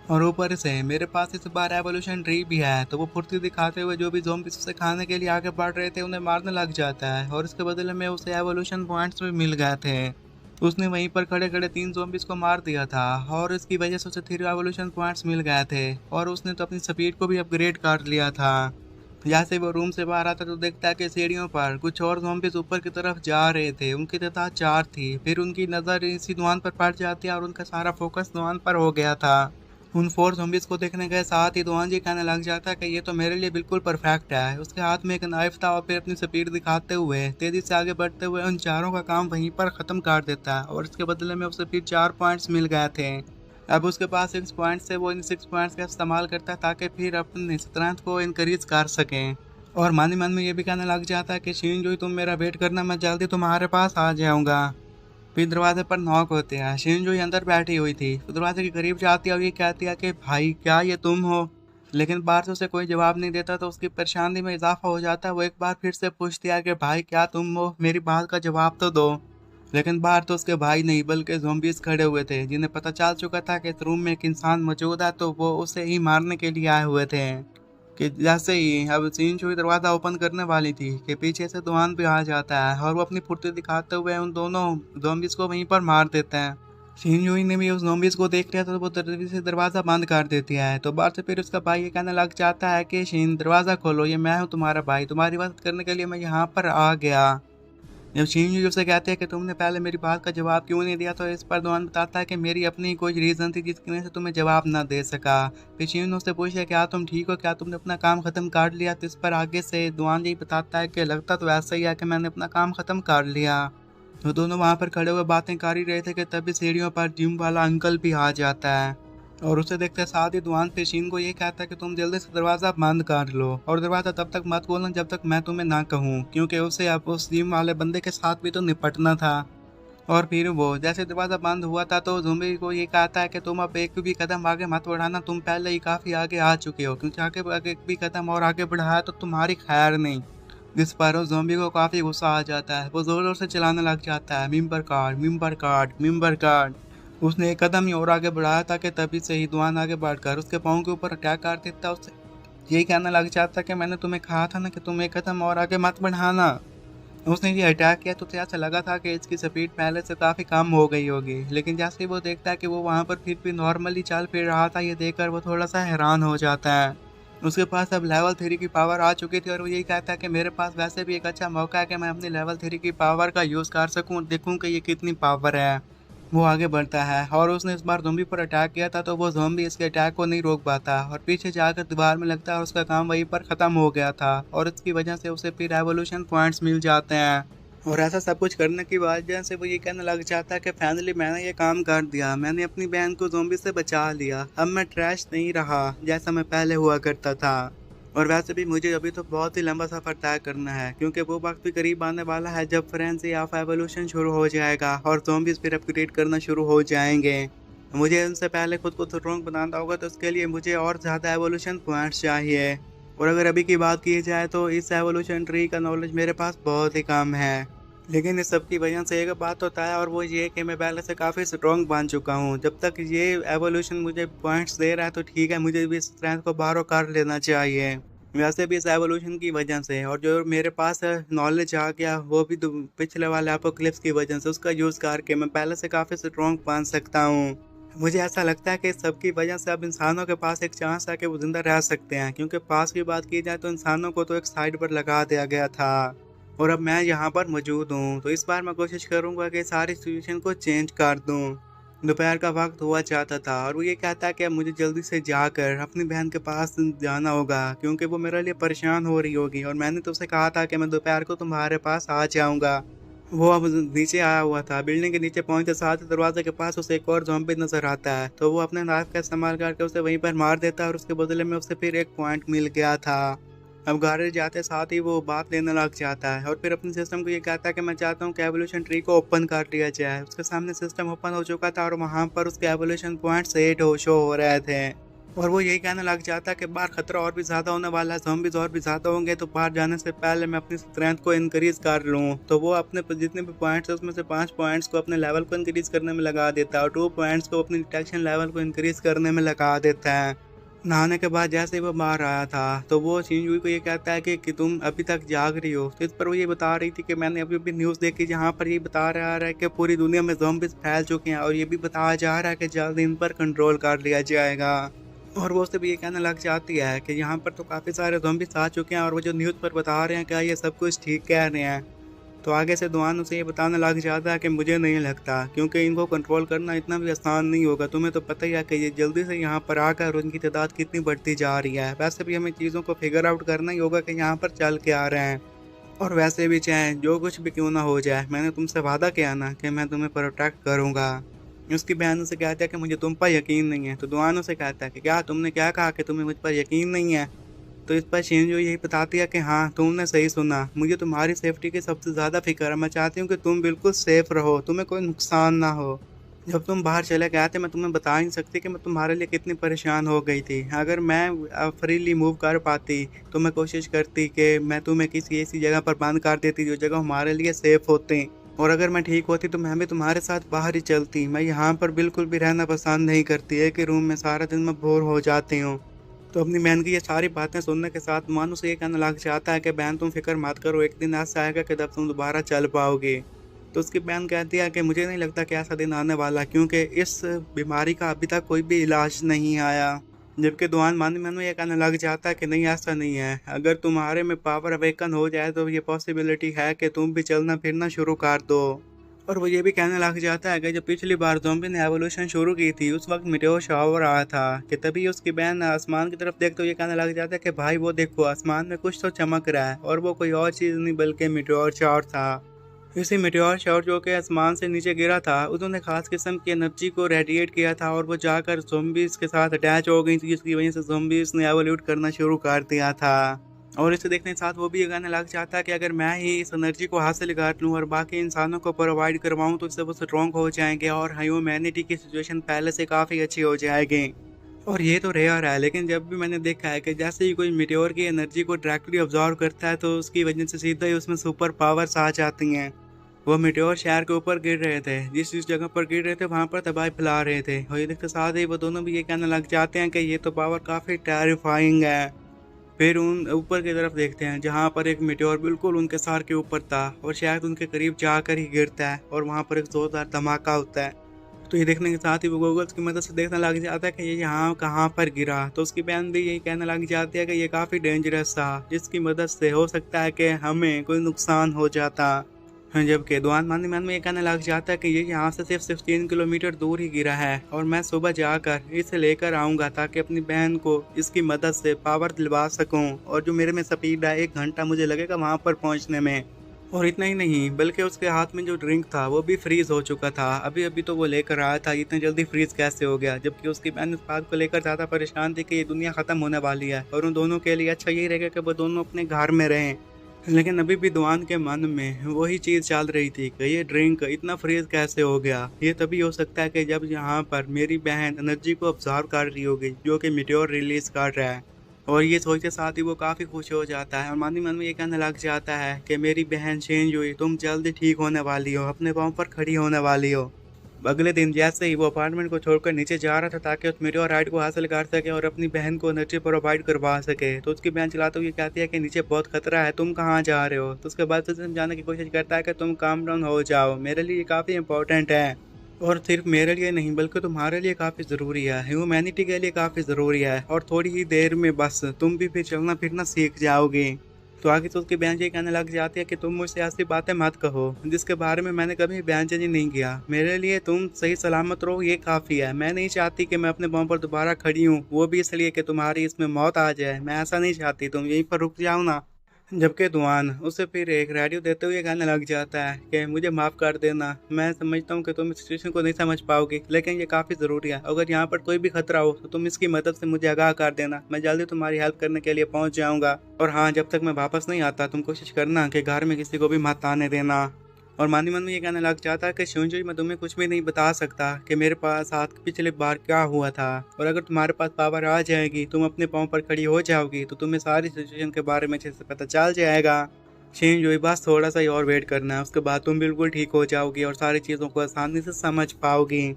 S1: और ऊपर से मेरे पास इस बार एवोल्यूशन ट्री भी है। तो वो फुर्ती दिखाते हुए जो भी ज़ॉम्बीज़ उसे खाने के लिए आगे बढ़ रहे थे उन्हें मारने लग जाता है, और इसके बदले में उसे एवोल्यूशन पॉइंट्स भी मिल गए थे। उसने वहीं पर खड़े खड़े 3 ज़ॉम्बीज़ को मार दिया था, और इसकी वजह से उसे 3 एवोल्यूशन पॉइंट्स मिल गए थे, और उसने तो अपनी स्पीड को भी अपग्रेड कर लिया था। जैसे वो रूम से बाहर आता तो देखता है कि सीढ़ियों पर कुछ और ज़ॉम्बीज़ ऊपर की तरफ जा रहे थे, उनकी तादाद 4 थी। फिर उनकी नज़र इसी दुकान पर पड़ जाती है, और उनका सारा फोकस दुकान पर हो गया था। उन 4 ज़ॉम्बीज़ को देखने के साथ ही दुआन जी कहने लग जाता है कि ये तो मेरे लिए बिल्कुल परफेक्ट है। उसके हाथ में एक नाइफ था, और फिर अपनी स्पीड दिखाते हुए तेज़ी से आगे बढ़ते हुए उन चारों का काम वहीं पर ख़त्म कर देता है, और इसके बदले में उसे फिर 4 पॉइंट्स मिल गए थे। अब उसके पास 6 पॉइंट्स से वो इन 6 पॉइंट्स का इस्तेमाल करता है, ताकि फिर अपनी स्ट्रेंथ को इनक्रीज कर सकें। और मन में ये भी कहने लग जाता है कि शिनजुई तुम मेरा वेट करना, मैं जल्दी तुम्हारे पास आ जाऊंगा। फिर दरवाजे पर नॉक होते हैं। शिनजुई अंदर बैठी हुई थी, तो दरवाजे के करीब जाती है और ये कहती है कि भाई क्या ये तुम हो। लेकिन बाहर से उसे कोई जवाब नहीं देता, तो उसकी परेशानी में इजाफा हो जाता है। वो एक बार फिर से पूछती है कि भाई क्या तुम हो, मेरी बात का जवाब तो दो। लेकिन बाहर तो उसके भाई नहीं बल्कि ज़ॉम्बीज़ खड़े हुए थे, जिन्हें पता चल चुका था कि इस रूम में एक इंसान मौजूद है, तो वो उसे ही मारने के लिए आए हुए थे। कि जैसे ही अब शिनजुई दरवाज़ा ओपन करने वाली थी कि पीछे से दुआन भी आ जाता है, और वो अपनी फुर्ती दिखाते हुए उन दोनों ज़ॉम्बीज़ को वहीं पर मार देते हैं। शिनजुई ने भी उस ज़ॉम्बीज़ को देख लिया तो वो जल्दी से दरवाज़ा बंद कर देती है। तो बाहर से फिर उसका भाई ये कहने लग जाता है कि शिन दरवाज़ा खोलो, ये मैं हूँ तुम्हारा भाई, तुम्हारी मदद करने के लिए मैं यहाँ पर आ गया। जब शिनजुई उससे कहते हैं कि तुमने पहले मेरी बात का जवाब क्यों नहीं दिया, तो इस पर दोन बताता है कि मेरी अपनी कोई रीज़न थी जिसकी वजह से तुम्हें जवाब ना दे सका। फिर शिन उससे पूछे क्या तुम ठीक हो, क्या तुमने अपना काम ख़त्म कर लिया। तो इस पर आगे से दुआन यही बताता है कि लगता तो ऐसा ही है कि मैंने अपना काम ख़त्म कर लिया। तो दोनों वहाँ पर खड़े हुए बातें कर ही रहे थे कि तभी सीढ़ियों पर जिम वाला अंकल भी आ जाता है और उसे देखते साथ ही दुआन पेशीन को ये कहता है कि तुम जल्दी से दरवाज़ा बंद कर लो और दरवाज़ा तब तक मत खोलना जब तक मैं तुम्हें ना कहूँ, क्योंकि उसे अब उस जिम वाले बंदे के साथ भी तो निपटना था। और फिर वो जैसे दरवाज़ा बंद हुआ था तो ज़ोंबी को ये कहता है कि तुम अब एक भी कदम आगे मत बढ़ाना, तुम पहले ही काफ़ी आगे आ चुके हो, क्योंकि आगे आगे एक भी कदम और आगे बढ़ाया तो तुम्हारी खैर नहीं। जिस पर उस ज़ॉम्बी को काफ़ी गुस्सा आ जाता है, वो ज़ोर-ज़ोर से चिल्लाने लग जाता है, member card, member card, member card. उसने एक कदम ही और आगे बढ़ाया था कि तभी से ही दुआन आगे बढ़कर उसके पाँव के ऊपर अटैक कर देता है। उससे यही कहने लग जाता है कि मैंने तुम्हें कहा था ना कि तुम एक कदम और आगे मत बढ़ाना। उसने ये अटैक किया तो उसे ऐसा लगा था कि इसकी स्पीड पहले से काफ़ी कम हो गई होगी, लेकिन जैसे ही वो देखता है कि वो वहाँ पर फिर भी नॉर्मली चल फिर रहा था, ये देखकर वो थोड़ा सा हैरान हो जाता है। उसके पास अब लेवल 3 की पावर आ चुकी थी और वो यही कहता है कि मेरे पास वैसे भी एक अच्छा मौका है कि मैं अपनी लेवल 3 की पावर का यूज़ कर सकूं, देखूं कि ये कितनी पावर है। वो आगे बढ़ता है और उसने इस बार ज़ॉम्बी पर अटैक किया था तो वो ज़ॉम्बी इसके अटैक को नहीं रोक पाता और पीछे जाकर दीवार में लगता है और उसका काम वहीं पर ख़त्म हो गया था और इसकी वजह से उसे फिर एवोल्यूशन पॉइंट्स मिल जाते हैं। और ऐसा सब कुछ करने की वजह से वो ये कहने लग जाता है कि फाइनली मैंने ये काम कर दिया, मैंने अपनी बहन को ज़ॉम्बी से बचा लिया, अब मैं ट्रैश नहीं रहा जैसा मैं पहले हुआ करता था। और वैसे भी मुझे अभी तो बहुत ही लंबा सफ़र तय करना है, क्योंकि वो वक्त भी करीब आने वाला है जब फ्रेंजी ऑफ एवोल्यूशन शुरू हो जाएगा और ज़ॉम्बीज़ फिर अपग्रेड करना शुरू हो जाएंगे। मुझे उनसे पहले खुद को स्ट्रॉन्ग बनाना होगा, तो उसके लिए मुझे और ज़्यादा एवोल्यूशन पॉइंट्स चाहिए। और अगर अभी की बात की जाए तो इस एवोल्यूशन ट्री का नॉलेज मेरे पास बहुत ही कम है, लेकिन इस सब की वजह से एक बात होता है और वो ये कि मैं पहले से काफ़ी स्ट्रॉन्ग बन चुका हूँ। जब तक ये एवोल्यूशन मुझे पॉइंट्स दे रहा है तो ठीक है, मुझे भी इस स्ट्रेंथ को बारो कर लेना चाहिए। वैसे भी इस एवोल्यूशन की वजह से और जो मेरे पास नॉलेज आ गया वो भी पिछले वाले एपोक्लिप्स की वजह से, उसका यूज़ करके मैं पहले से काफ़ी स्ट्रॉन्ग बन सकता हूँ। मुझे ऐसा लगता है कि इस सब की वजह से अब इंसानों के पास एक चांस है कि वो ज़िंदा रह सकते हैं, क्योंकि पास की बात की जाए तो इंसानों को तो एक साइड पर लगा दिया गया था और अब मैं यहाँ पर मौजूद हूँ। तो इस बार मैं कोशिश करूँगा कि सारी सिचुएशन को चेंज कर दूँ। दोपहर का वक्त हुआ चाहता था और वो ये कहता है कि अब मुझे जल्दी से जाकर अपनी बहन के पास जाना होगा, क्योंकि वो मेरे लिए परेशान हो रही होगी और मैंने तो उसे कहा था कि मैं दोपहर को तुम्हारे पास आ जाऊँगा। वो अब नीचे आया हुआ था, बिल्डिंग के नीचे पहुंचते साथ ही दरवाजे के पास उसे एक और ज़ॉम्बी नजर आता है, तो वो अपने नाइफ का इस्तेमाल करके उसे वहीं पर मार देता है और उसके बदले में उसे फिर एक पॉइंट मिल गया था। अब घर जाते साथ ही वो बात लेने लग जाता है और फिर अपने सिस्टम को ये कहता है कि मैं चाहता हूँ कि एवोल्यूशन ट्री को ओपन कर लिया जाए। उसके सामने सिस्टम ओपन हो चुका था और वहाँ पर उसके एवोल्यूशन पॉइंट्स 8 शो हो रहे थे और वो यही कहने लग जाता है कि बाहर खतरा और भी ज़्यादा होने वाला है, ज़ॉम्बीज़ और भी ज़्यादा होंगे, तो बाहर जाने से पहले मैं अपनी स्ट्रेंथ को इंक्रीज कर लूँ। तो वो अपने जितने भी पॉइंट्स है उसमें से 5 पॉइंट्स को अपने लेवल को इंक्रीज करने में लगा देता है और 2 पॉइंट्स को अपनी डिटेक्शन लेवल को इंक्रीज करने में लगा देता है। नहाने के बाद जैसे ही वो बाहर आया था तो वो शिनजुई को ये कहता है कि तुम अभी तक जाग रही हो। तो इस पर वो ये बता रही थी कि मैंने अभी भी न्यूज़ देखी जहाँ पर ये बता रहा है कि पूरी दुनिया में ज़ॉम्बीज़ फैल चुके हैं और ये भी बताया जा रहा है कि जल्द इन पर कंट्रोल कर लिया जाएगा। और वो उससे भी ये कहने लग जाती है कि यहाँ पर तो काफ़ी सारे ज़ॉम्बीज़ आ चुके हैं और वो जो न्यूज़ पर बता रहे हैं क्या ये सब कुछ ठीक कह रहे हैं। तो आगे से दुआन उसे ये बताने लग जाता है कि मुझे नहीं लगता, क्योंकि इनको कंट्रोल करना इतना भी आसान नहीं होगा। तुम्हें तो पता ही है कि ये जल्दी से यहाँ पर आकर उनकी तादाद कितनी बढ़ती जा रही है। वैसे भी हमें चीज़ों को फिगर आउट करना ही होगा कि यहाँ पर चल के आ रहे हैं। और वैसे भी चाहे जो कुछ भी क्यों ना हो जाए, मैंने तुमसे वादा किया ना कि मैं तुम्हें प्रोटेक्ट करूँगा। उसकी बहन उसे कहता है कि मुझे तुम पर यकीन नहीं है। तो दुआन उसे कहता है कि क्या तुमने क्या कहा कि तुम्हें मुझ पर यकीन नहीं है। तो इस पर शिनजो यही बताती है कि हाँ तुमने सही सुना, मुझे तुम्हारी सेफ्टी की सबसे ज़्यादा फिक्र है। मैं चाहती हूँ कि तुम बिल्कुल सेफ रहो, तुम्हें कोई नुकसान ना हो। जब तुम बाहर चले गए थे मैं तुम्हें बता ही नहीं सकती कि मैं तुम्हारे लिए कितनी परेशान हो गई थी। अगर मैं फ्रीली मूव कर पाती तो मैं कोशिश करती कि मैं तुम्हें किसी ऐसी जगह पर बंद कर देती जो जगह हमारे लिए सेफ होती, और अगर मैं ठीक होती तो मैं भी तुम्हारे साथ बाहर ही चलती। मैं यहाँ पर बिल्कुल भी रहना पसंद नहीं करती, एक ही रूम में सारा दिन मैं बोर हो जाती हूँ। तो अपनी बहन की ये सारी बातें सुनने के साथ मानो से ये कहने लग जाता है कि बहन तुम फिक्र मत करो, एक दिन ऐसा आएगा कि तब तुम दोबारा चल पाओगे। तो उसकी बहन कहती है कि मुझे नहीं लगता कि ऐसा दिन आने वाला, क्योंकि इस बीमारी का अभी तक कोई भी इलाज नहीं आया। जबकि दुआन मन ही मन में ये कहने लग जाता है कि नहीं, ऐसा नहीं है, अगर तुम्हारे में पावर अवेकन हो जाए तो ये पॉसिबिलिटी है कि तुम भी चलना फिरना शुरू कर दो। और वो ये भी कहने लग जाता है कि जब पिछली बार ज़ॉम्बी ने एवोल्यूशन शुरू की थी उस वक्त मीटेओर शावर आया था, कि तभी उसकी बहन आसमान की तरफ देखते हुए कहने लग जाता है कि भाई वो देखो आसमान में कुछ तो चमक रहा है, और वो कोई और चीज़ नहीं बल्कि मीटेओर शावर था। इसी मीटेओर शावर जो कि आसमान से नीचे गिरा था उन्होंने खास किस्म की एनर्जी को रेडिएट किया था, और वो जाकर ज़ॉम्बीज़ के साथ अटैच हो गई थी, जिसकी वजह से ज़ॉम्बीज़ ने एवोल्यूट करना शुरू कर दिया था। और इसे देखने के साथ वो भी ये कहने लग जाता है कि अगर मैं ही इस एनर्जी को हासिल कर लूँ और बाकी इंसानों को प्रोवाइड करवाऊँ तो इससे वो स्ट्रॉन्ग हो जाएंगे और ह्यूमैनिटी की सिचुएशन पहले से काफ़ी अच्छी हो जाएगी। और ये तो रेयर है, लेकिन जब भी मैंने देखा है कि जैसे ही कोई मीटेओर की एनर्जी को डायरेक्टली ऑब्जर्व करता है तो उसकी वजह से सीधा ही उसमें सुपर पावर्स आ जाती हैं। वो मीटेओर शहर के ऊपर गिर रहे थे, जिस जगह पर गिर रहे थे वहाँ पर तबाही फैला रहे थे, और ये देखते साथ ही वो दोनों भी ये कहने लग जाते हैं कि ये तो पावर काफ़ी टेरिफाइंग है। फिर उन ऊपर की तरफ देखते हैं जहाँ पर एक मीटेओर बिल्कुल उनके सर के ऊपर था और शायद उनके करीब जाकर ही गिरता है, और वहाँ पर एक जोरदार धमाका होता है। तो ये देखने के साथ ही वो गूगल्स की मदद से देखने लग जाता है कि ये यहाँ कहाँ पर गिरा। तो उसकी बहन भी यही कहने लग जाती है कि ये काफ़ी डेंजरस था, जिसकी मदद से हो सकता है कि हमें कोई नुकसान हो जाता। जबकि दुआन मन ही मन में ये कहने लग जाता है कि ये यहाँ से सिर्फ 3 किलोमीटर दूर ही गिरा है, और मैं सुबह जाकर इसे लेकर आऊँगा ताकि अपनी बहन को इसकी मदद से पावर दिलवा सकूँ, और जो मेरे में स्पीड है 1 घंटा मुझे लगेगा वहाँ पर पहुँचने में। और इतना ही नहीं बल्कि उसके हाथ में जो ड्रिंक था वो भी फ्रीज हो चुका था, अभी अभी तो वो लेकर आया था, इतनी जल्दी फ्रीज कैसे हो गया। जबकि उसकी बहन इस बात को लेकर ज़्यादा परेशान थी कि ये दुनिया ख़त्म होने वाली है और उन दोनों के लिए अच्छा यही रहेगा कि वो दोनों अपने घर में रहें। लेकिन अभी भी दुआन के मन में वही चीज़ चल रही थी कि ये ड्रिंक इतना फ्रीज कैसे हो गया। ये तभी हो सकता है कि जब यहाँ पर मेरी बहन एनर्जी को ऑब्जर्व कर रही होगी जो कि मीटेओर रिलीज कर रहा है। और ये सोचते साथ ही वो काफ़ी खुश हो जाता है और मन ही मन में ये कहने लग जाता है कि मेरी बहन चेंज हुई, तुम जल्दी ठीक होने वाली हो, अपने पाँव पर खड़ी होने वाली हो। अगले दिन जैसे ही वो अपार्टमेंट को छोड़कर नीचे जा रहा था ताकि उस मीटेओर राइड को हासिल कर सके और अपनी बहन को एनर्जी प्रोवाइड करवा सके, तो उसकी बहन चलाते हुए कहती है कि नीचे बहुत खतरा है, तुम कहाँ जा रहे हो। तो उसके बाद उसे समझाने की कोशिश करता है कि तुम काम डाउन हो जाओ, मेरे लिए काफ़ी इंपॉर्टेंट है, और सिर्फ मेरे लिए नहीं बल्कि तुम्हारे लिए काफ़ी ज़रूरी है, ह्यूमैनिटी के लिए काफ़ी ज़रूरी है, और थोड़ी ही देर में बस तुम भी फिर चलना फिरना सीख जाओगे। तो आगे तो उसकी बहन ये कहने लग जाती है कि तुम मुझसे ऐसी बातें मत कहो जिसके बारे में मैंने कभी बयानबाजी नहीं किया, मेरे लिए तुम सही सलामत रहो ये काफ़ी है। मैं नहीं चाहती कि मैं अपने पाँव पर दोबारा खड़ी हूँ, वो भी इसलिए कि तुम्हारी इसमें मौत आ जाए, मैं ऐसा नहीं चाहती, तुम यहीं पर रुक जाओ ना। जबकि दुआन उसे फिर एक रेडियो देते हुए कहने लग जाता है कि मुझे माफ़ कर देना, मैं समझता हूँ कि तुम इस सिचुएशन को नहीं समझ पाओगे, लेकिन ये काफ़ी ज़रूरी है, अगर यहाँ पर कोई भी खतरा हो तो तुम इसकी मदद से मुझे आगाह कर देना, मैं जल्दी तुम्हारी हेल्प करने के लिए पहुँच जाऊँगा। और हाँ, जब तक मैं वापस नहीं आता तुम कोशिश करना कि घर में किसी को भी मत आने देना। और मन ही मन में ये कहने लग जाता है कि शुंजुई मैं तुम्हें कुछ भी नहीं बता सकता कि मेरे पास साथ पिछली बार क्या हुआ था, और अगर तुम्हारे पास पावर आ जाएगी, तुम अपने पाँव पर खड़ी हो जाओगी तो तुम्हें सारी सिचुएशन के बारे में अच्छे से पता चल जाएगा। शुंजुई बस थोड़ा सा ही और वेट करना है, उसके बाद तुम बिल्कुल ठीक हो जाओगी और सारी चीज़ों को आसानी से समझ पाओगी।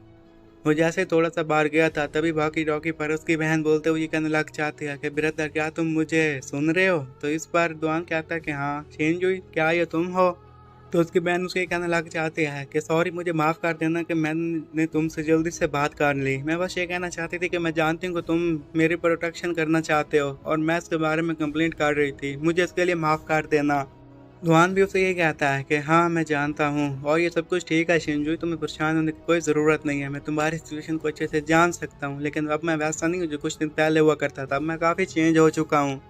S1: वो जैसे थोड़ा सा बाहर गया था तभी बाकी डॉगी पर उसकी बहन बोलते हुए कहने लग जाती है कि ब्रदर क्या तुम मुझे सुन रहे हो। तो इस पर दुआन कहता है कि हाँ शुंजुई क्या ये तुम हो। तो उसकी बहन उसके कहने लग जाती है कि सॉरी मुझे माफ़ कर देना कि मैंने तुमसे जल्दी से बात कर ली, मैं बस ये कहना चाहती थी कि मैं जानती हूँ कि तुम मेरी प्रोटेक्शन करना चाहते हो और मैं इसके बारे में कंप्लेंट कर रही थी, मुझे इसके लिए माफ़ कर देना। दुआन भी उसे ये कहता है कि हाँ मैं जानता हूँ और ये सब कुछ ठीक है शिंजुई, तुम्हें परेशान होने की कोई ज़रूरत नहीं है, मैं तुम्हारी सिचुएशन को अच्छे से जान सकता हूँ, लेकिन अब मैं वैसा नहीं हूँ जो कुछ दिन पहले हुआ करता था, अब मैं काफ़ी चेंज हो चुका हूँ।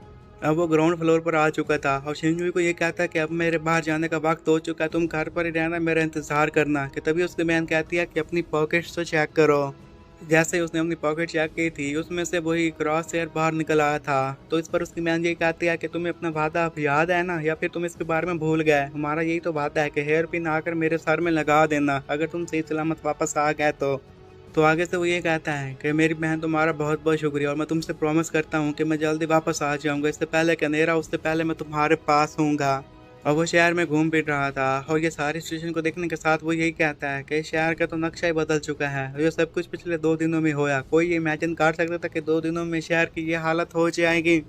S1: अब वो ग्राउंड फ्लोर पर आ चुका था और शिंजुई को ये कहता है कि अब मेरे बाहर जाने का वक्त हो चुका है, तुम घर पर ही रहना, मेरा इंतज़ार करना। कि तभी उसकी बहन कहती है कि अपनी पॉकेट्स तो चेक करो। जैसे ही उसने अपनी पॉकेट चेक की थी उसमें से वही क्रॉस हेयर बाहर निकल आया था। तो इस पर उसकी बहन ये कहती है कि तुम्हें अपना वादा अब याद है ना, या फिर तुम इसके बारे में भूल गए। हमारा यही तो वादा है कि हेयर पिन आकर मेरे सर में लगा देना अगर तुम सही सलामत वापस आ गए तो आगे से वो ये कहता है कि मेरी बहन तुम्हारा बहुत बहुत शुक्रिया और मैं तुमसे प्रॉमिस करता हूँ कि मैं जल्दी वापस आ जाऊँगा, इससे पहले कि अंधेरा उससे पहले मैं तुम्हारे पास हूँगा। और वो शहर में घूम फिर रहा था और ये सारी सिचुएशन को देखने के साथ वो यही कहता है कि शहर का तो नक्शा ही बदल चुका है और ये सब कुछ पिछले 2 दिनों में होया। कोई ये इमेजिन कर सकता था कि 2 दिनों में शहर की ये हालत हो जाएगी।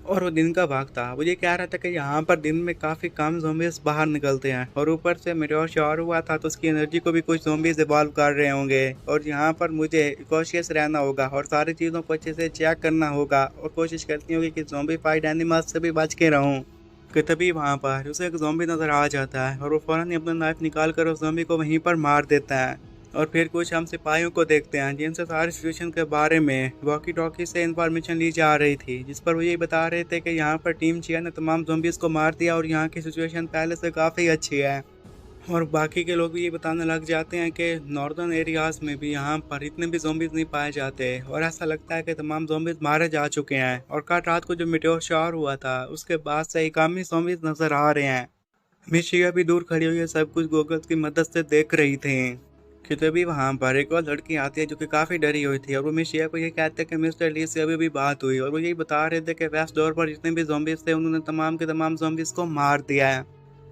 S1: और वो दिन का भाग था। वो ये कह रहा था कि यहाँ पर दिन में काफ़ी कम ज़ॉम्बीज़ बाहर निकलते हैं और ऊपर से मेटेओर शॉर हुआ था तो उसकी एनर्जी को भी कुछ ज़ॉम्बीज़ इवॉल्व कर रहे होंगे और यहाँ पर मुझे कॉशियस रहना होगा और सारी चीज़ों को अच्छे से चेक करना होगा और कोशिश करती होगी कि ज़ॉम्बीफाइड एनिमल्स से भी बच के रहूँ। कि तभी वहाँ पर उसे एक ज़ॉम्बी नज़र आ जाता है और वो फ़ौरन ही अपना नाइफ निकाल कर उस ज़ॉम्बी को वहीं पर मार देता है। और फिर कुछ हम सिपाहियों को देखते हैं जिनसे सारी सिचुएशन के बारे में वॉकी टॉकी से इंफॉर्मेशन ली जा रही थी, जिस पर वो ये बता रहे थे कि यहाँ पर टीम चिया ने तमाम ज़ॉम्बीज़ को मार दिया और यहाँ की सिचुएशन पहले से काफ़ी अच्छी है। और बाकी के लोग भी ये बताने लग जाते हैं कि नॉर्दर्न एरियाज़ में भी यहाँ पर इतने भी ज़ॉम्बीज़ नहीं पाए जाते और ऐसा लगता है कि तमाम ज़ॉम्बीज़ मारे जा चुके हैं और कल रात को जो मेटेओर शॉर हुआ था उसके बाद से ही कम ही ज़ॉम्बीज़ नज़र आ रहे हैं। मिशिया भी दूर खड़ी हुई है, सब कुछ गूगल्स की मदद से देख रही थी कि तभी वहाँ पर एक और लड़की आती है जो कि काफ़ी डरी हुई थी और वो मिशिया को ये कहते हैं कि मिस्टर ली से अभी भी बात हुई और वो यही बता रहे थे कि वेस्ट डोर पर जितने भी ज़ॉम्बीज़ थे उन्होंने तमाम के तमाम ज़ॉम्बीज़ को मार दिया है।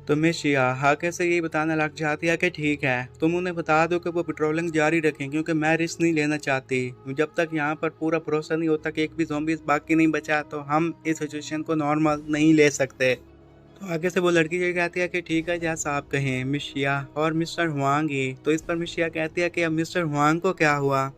S1: तो मिशिया हाके से यही बताने लग जाती है कि ठीक है तुम उन्हें बता दो कि वो पेट्रोलिंग जारी रखें क्योंकि मैं रिस्क नहीं लेना चाहती। जब तक यहाँ पर पूरा भरोसा नहीं होता कि एक भी ज़ॉम्बीज़ बाकी नहीं बचा तो हम इस सिचुएशन को नॉर्मल नहीं ले सकते। तो आगे से वो लड़की ये कहती है कि ठीक है जैसा आप कहें मिशिया और मिस्टर हुआंग ही। तो इस पर मिशिया कहती है कि अब मिस्टर हुआंग को क्या हुआ।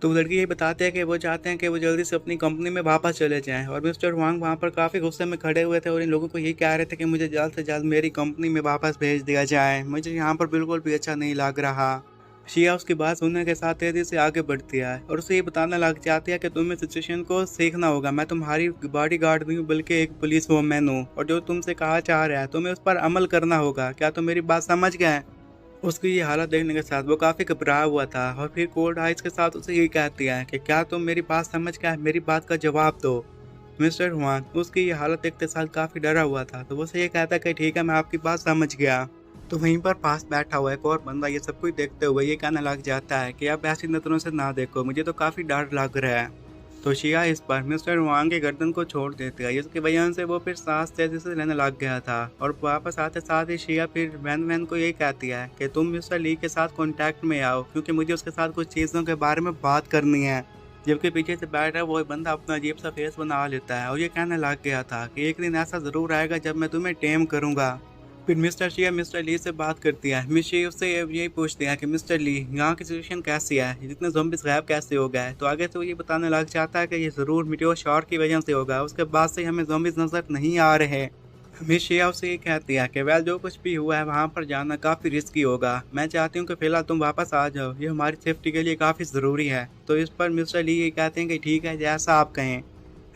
S1: तो वो लड़की ये बताते हैं कि वो चाहते हैं कि वो जल्दी से अपनी कंपनी में वापस चले जाएं और मिस्टर हुआंग वहाँ पर काफ़ी गुस्से में खड़े हुए थे और इन लोगों को ये कह रहे थे कि मुझे जल्द से जल्द मेरी कंपनी में वापस भेज दिया जाए, मुझे यहाँ पर बिल्कुल भी अच्छा नहीं लग रहा। शिया उसकी बात सुनने के साथ तेजी से आगे बढ़ती है और उसे ये बताने लग जाती है कि तुम्हें सिचुएशन को सीखना होगा, मैं तुम्हारी बॉडी गार्ड नहीं हूँ बल्कि एक पुलिस वुमेन हूँ और जो तुमसे कहा चाह रहा है तुम्हें उस पर अमल करना होगा, क्या तुम मेरी बात समझ गए। उसकी ये हालत देखने के साथ वो काफ़ी घबराया हुआ था और फिर कोल्ड आइज के साथ उसे ये कहती है कि क्या तुम मेरी बात समझ गए, मेरी बात का जवाब दो। मिस्टर हुआन उसकी ये हालत देखते साथ काफ़ी डरा हुआ था तो वो उसे ये कहता है कि ठीक है मैं आपकी बात समझ गया। तो वहीं पर पास बैठा हुआ एक और बंदा ये सब कुछ देखते हुए ये कहने लग जाता है कि आप ऐसी नजरों से ना देखो, मुझे तो काफ़ी डर लग रहा है। तो शिया इस पर मिस्टर वांग के गर्दन को छोड़ देती है जिसकी वजह से वो फिर सांस तेजी से लेने लग गया था और वापस आते साथ ही शिया फिर वैन को यही कहती है कि तुम मिस्टर ली के साथ कांटेक्ट में आओ क्योंकि मुझे उसके साथ कुछ चीज़ों के बारे में बात करनी है। जबकि पीछे से बैठ रहा वो बंदा अपना अजीब सा फेस बना लेता है और ये कहने लग गया था कि एक दिन ऐसा ज़रूर आएगा जब मैं तुम्हें टेम करूँगा। फिर मिस्टर शिया मिस्टर ली से बात करती है। मिस शी उससे यही पूछती है कि मिस्टर ली यहाँ की सिचुएशन कैसी है, जितने ज़ॉम्बीज़ गायब कैसे हो गए। तो आगे से वो ये बताने लग जाता है कि ये ज़रूर मेटेओर शॉर की वजह से होगा, उसके बाद से हमें ज़ॉम्बीज़ नज़र नहीं आ रहे। मिस शिया उससे ये कहती है कि वेल जो कुछ भी हुआ है वहाँ पर जाना काफ़ी रिस्की होगा, मैं चाहती हूँ कि फ़िलहाल तुम वापस आ जाओ, ये हमारी सेफ्टी के लिए काफ़ी ज़रूरी है। तो इस पर मिस्टर ली ये कहते हैं कि ठीक है जैसा आप कहें।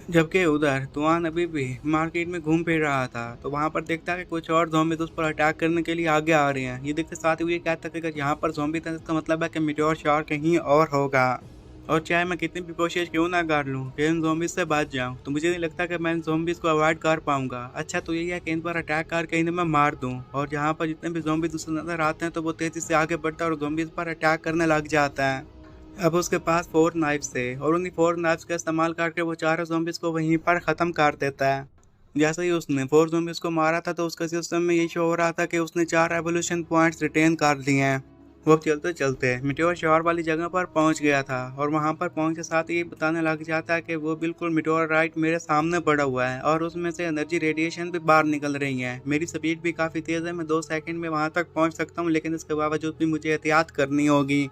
S1: जबकि उधर तुआन अभी भी मार्केट में घूम फिर रहा था तो वहां पर देखता है कि कुछ और ज़ॉम्बीज़ उस पर अटैक करने के लिए आगे आ रहे हैं। ये देखते साथ ही वो ये कहता है कि अगर यहाँ पर ज़ॉम्बी था इसका मतलब है कि मेटेओर शॉर कहीं और होगा और चाहे मैं कितनी भी कोशिश क्यों ना कर लूँ कि इन ज़ॉम्बीज़ से बच जाऊँ तो मुझे नहीं लगता कि मैं इन ज़ॉम्बीज़ को अवॉइड कर पाऊंगा। अच्छा तो यही है कि इन पर अटैक करके इन्हें मैं मार दूँ और यहाँ पर जितने भी ज़ॉम्बीज़ उसे नजर आते हैं तो वो तेज़ी से आगे बढ़ता है और ज़ॉम्बीज़ पर अटैक करने लग जाता है। अब उसके पास 4 नाइफ्स थे और उन्हीं 4 नाइफ्स का इस्तेमाल करके वो चारों ज़ॉम्बीज़ को वहीं पर ख़त्म कर देता है। जैसे ही उसने 4 ज़ॉम्बीज़ को मारा था तो उसके सिस्टम में ये शो हो रहा था कि उसने 4 एवोल्यूशन पॉइंट्स रिटेन कर लिए हैं। वो अब चलते चलते मेटेओर शॉर वाली जगह पर पहुंच गया था और वहां पर पहुंचते साथ ही बताने लग जाता है कि वो बिल्कुल मेटेओराइट मेरे सामने पड़ा हुआ है और उसमें से एनर्जी रेडिएशन भी बाहर निकल रही है। मेरी स्पीड भी काफ़ी तेज़ है, मैं 2 सेकंड में वहां तक पहुंच सकता हूँ, लेकिन इसके बावजूद भी मुझे एहतियात करनी होगी।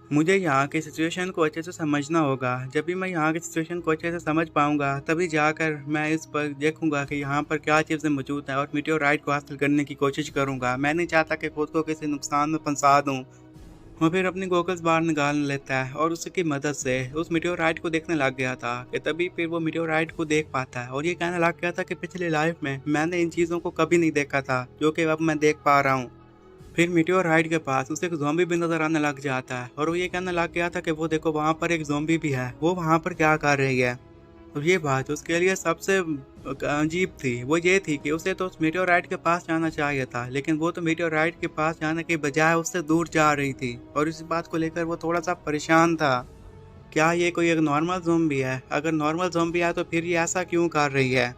S1: मुझे यहाँ की सिचुएशन को अच्छे से समझना होगा। जब भी मैं यहाँ की सिचुएशन को अच्छे से समझ पाऊंगा तभी जाकर मैं इस पर देखूंगा कि यहाँ पर क्या चीज़ें मौजूद हैं और मेटेओराइट को हासिल करने की कोशिश करूंगा। मैं नहीं चाहता कि खुद को किसी नुकसान में फंसा दूँ। वो फिर अपनी गोगल्स बाहर निकाल लेता है और उसकी मदद से उस मेटेओराइट को देखने लग गया था कि तभी फिर वो मेटेओराइट को देख पाता है और ये कहने लग गया था कि पिछली लाइफ में मैंने इन चीज़ों को कभी नहीं देखा था जो कि अब मैं देख पा रहा हूँ। फिर मेटेओराइट के पास उसे एक ज़ॉम्बी भी नजर आने लग जाता है और वो ये कहने लग गया था कि वो देखो वहाँ पर एक ज़ॉम्बी भी है, वो वहाँ पर क्या कर रही है। तो ये बात उसके लिए सबसे अजीब थी, वो ये थी कि उसे तो उस मेटेओराइट के पास जाना चाहिए था लेकिन वो तो मेटेओराइट के पास जाने के बजाय उससे दूर जा रही थी और इस बात को लेकर वो थोड़ा सा परेशान था। क्या ये कोई एक नॉर्मल ज़ॉम्बी है? अगर नॉर्मल ज़ॉम्बी है तो फिर ये ऐसा क्यों कर रही है?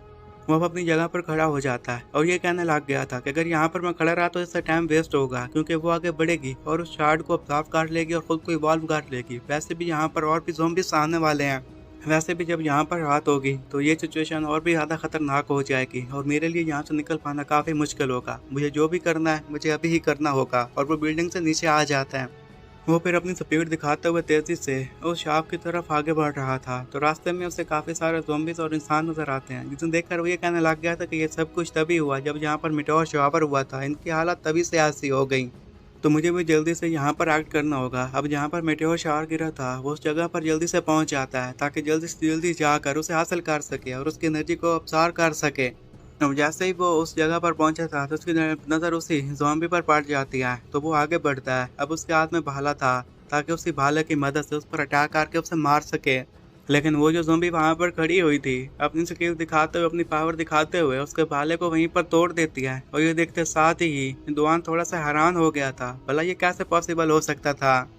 S1: वो अब अपनी जगह पर खड़ा हो जाता है और ये कहने लग गया था कि अगर यहाँ पर मैं खड़ा रहा तो इससे टाइम वेस्ट होगा क्योंकि वो आगे बढ़ेगी और उस शार्ड को ऑब्जर्व कर लेगी और खुद को इवॉल्व कर लेगी। वैसे भी यहाँ पर और भी ज़ॉम्बीज़ आने वाले हैं वैसे भी जब यहाँ पर रात होगी तो ये सिचुएशन और भी ज़्यादा खतरनाक हो जाएगी और मेरे लिए यहाँ से निकल पाना काफ़ी मुश्किल होगा। मुझे जो भी करना है मुझे अभी ही करना होगा। और वो बिल्डिंग से नीचे आ जाता है। वो फिर अपनी स्पीड दिखाते हुए तेजी से उस शॉप की तरफ आगे बढ़ रहा था। तो रास्ते में उसे काफी सारे ज़ॉम्बीज और इंसान नजर आते हैं, जिसे देखकर वो ये कहने लग गया था कि ये सब कुछ तभी हुआ जब यहाँ पर मीटेओर शावर हुआ था। इनकी हालत तभी से ऐसी हो गई। तो मुझे भी जल्दी से यहाँ पर एक्ट करना होगा। अब जहाँ पर मीटेओर शावर गिरा था वो उस जगह पर जल्दी से पहुंच जाता है, ताकि जल्दी से जल्दी जाकर उसे हासिल कर सके और उसकी एनर्जी को अब्सॉर्ब कर सके। अब जैसे ही वो उस जगह पर पहुंचा था तो उसकी नज़र उसी ज़ॉम्बी पर पड़ जाती है। तो वो आगे बढ़ता है। अब उसके हाथ में भाला था, ताकि उसी भाले की मदद से उस पर अटैक करके उसे मार सके। लेकिन वो जो ज़ॉम्बी वहां पर खड़ी हुई थी, अपनी स्किल दिखाते हुए, अपनी पावर दिखाते हुए उसके भाले को वहीं पर तोड़ देती है। और ये देखते साथ ही दुआन थोड़ा सा हैरान हो गया था, भला ये कैसे पॉसिबल हो सकता था।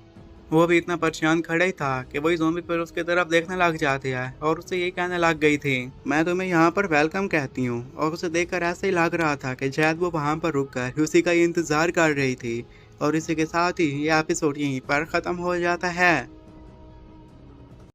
S1: वो भी इतना परेशान खड़ा ही था कि वही ज़ॉम्बी पर उसकी तरफ देखने लग जाती है और उसे यही कहने लग गई थी, मैं तुम्हें यहाँ पर वेलकम कहती हूँ। और उसे देखकर ऐसे ही लग रहा था कि शायद वो वहाँ पर रुक कर उसी का ही इंतजार कर रही थी। और इसी के साथ ही ये एपिसोड यहीं पर ख़त्म हो जाता है।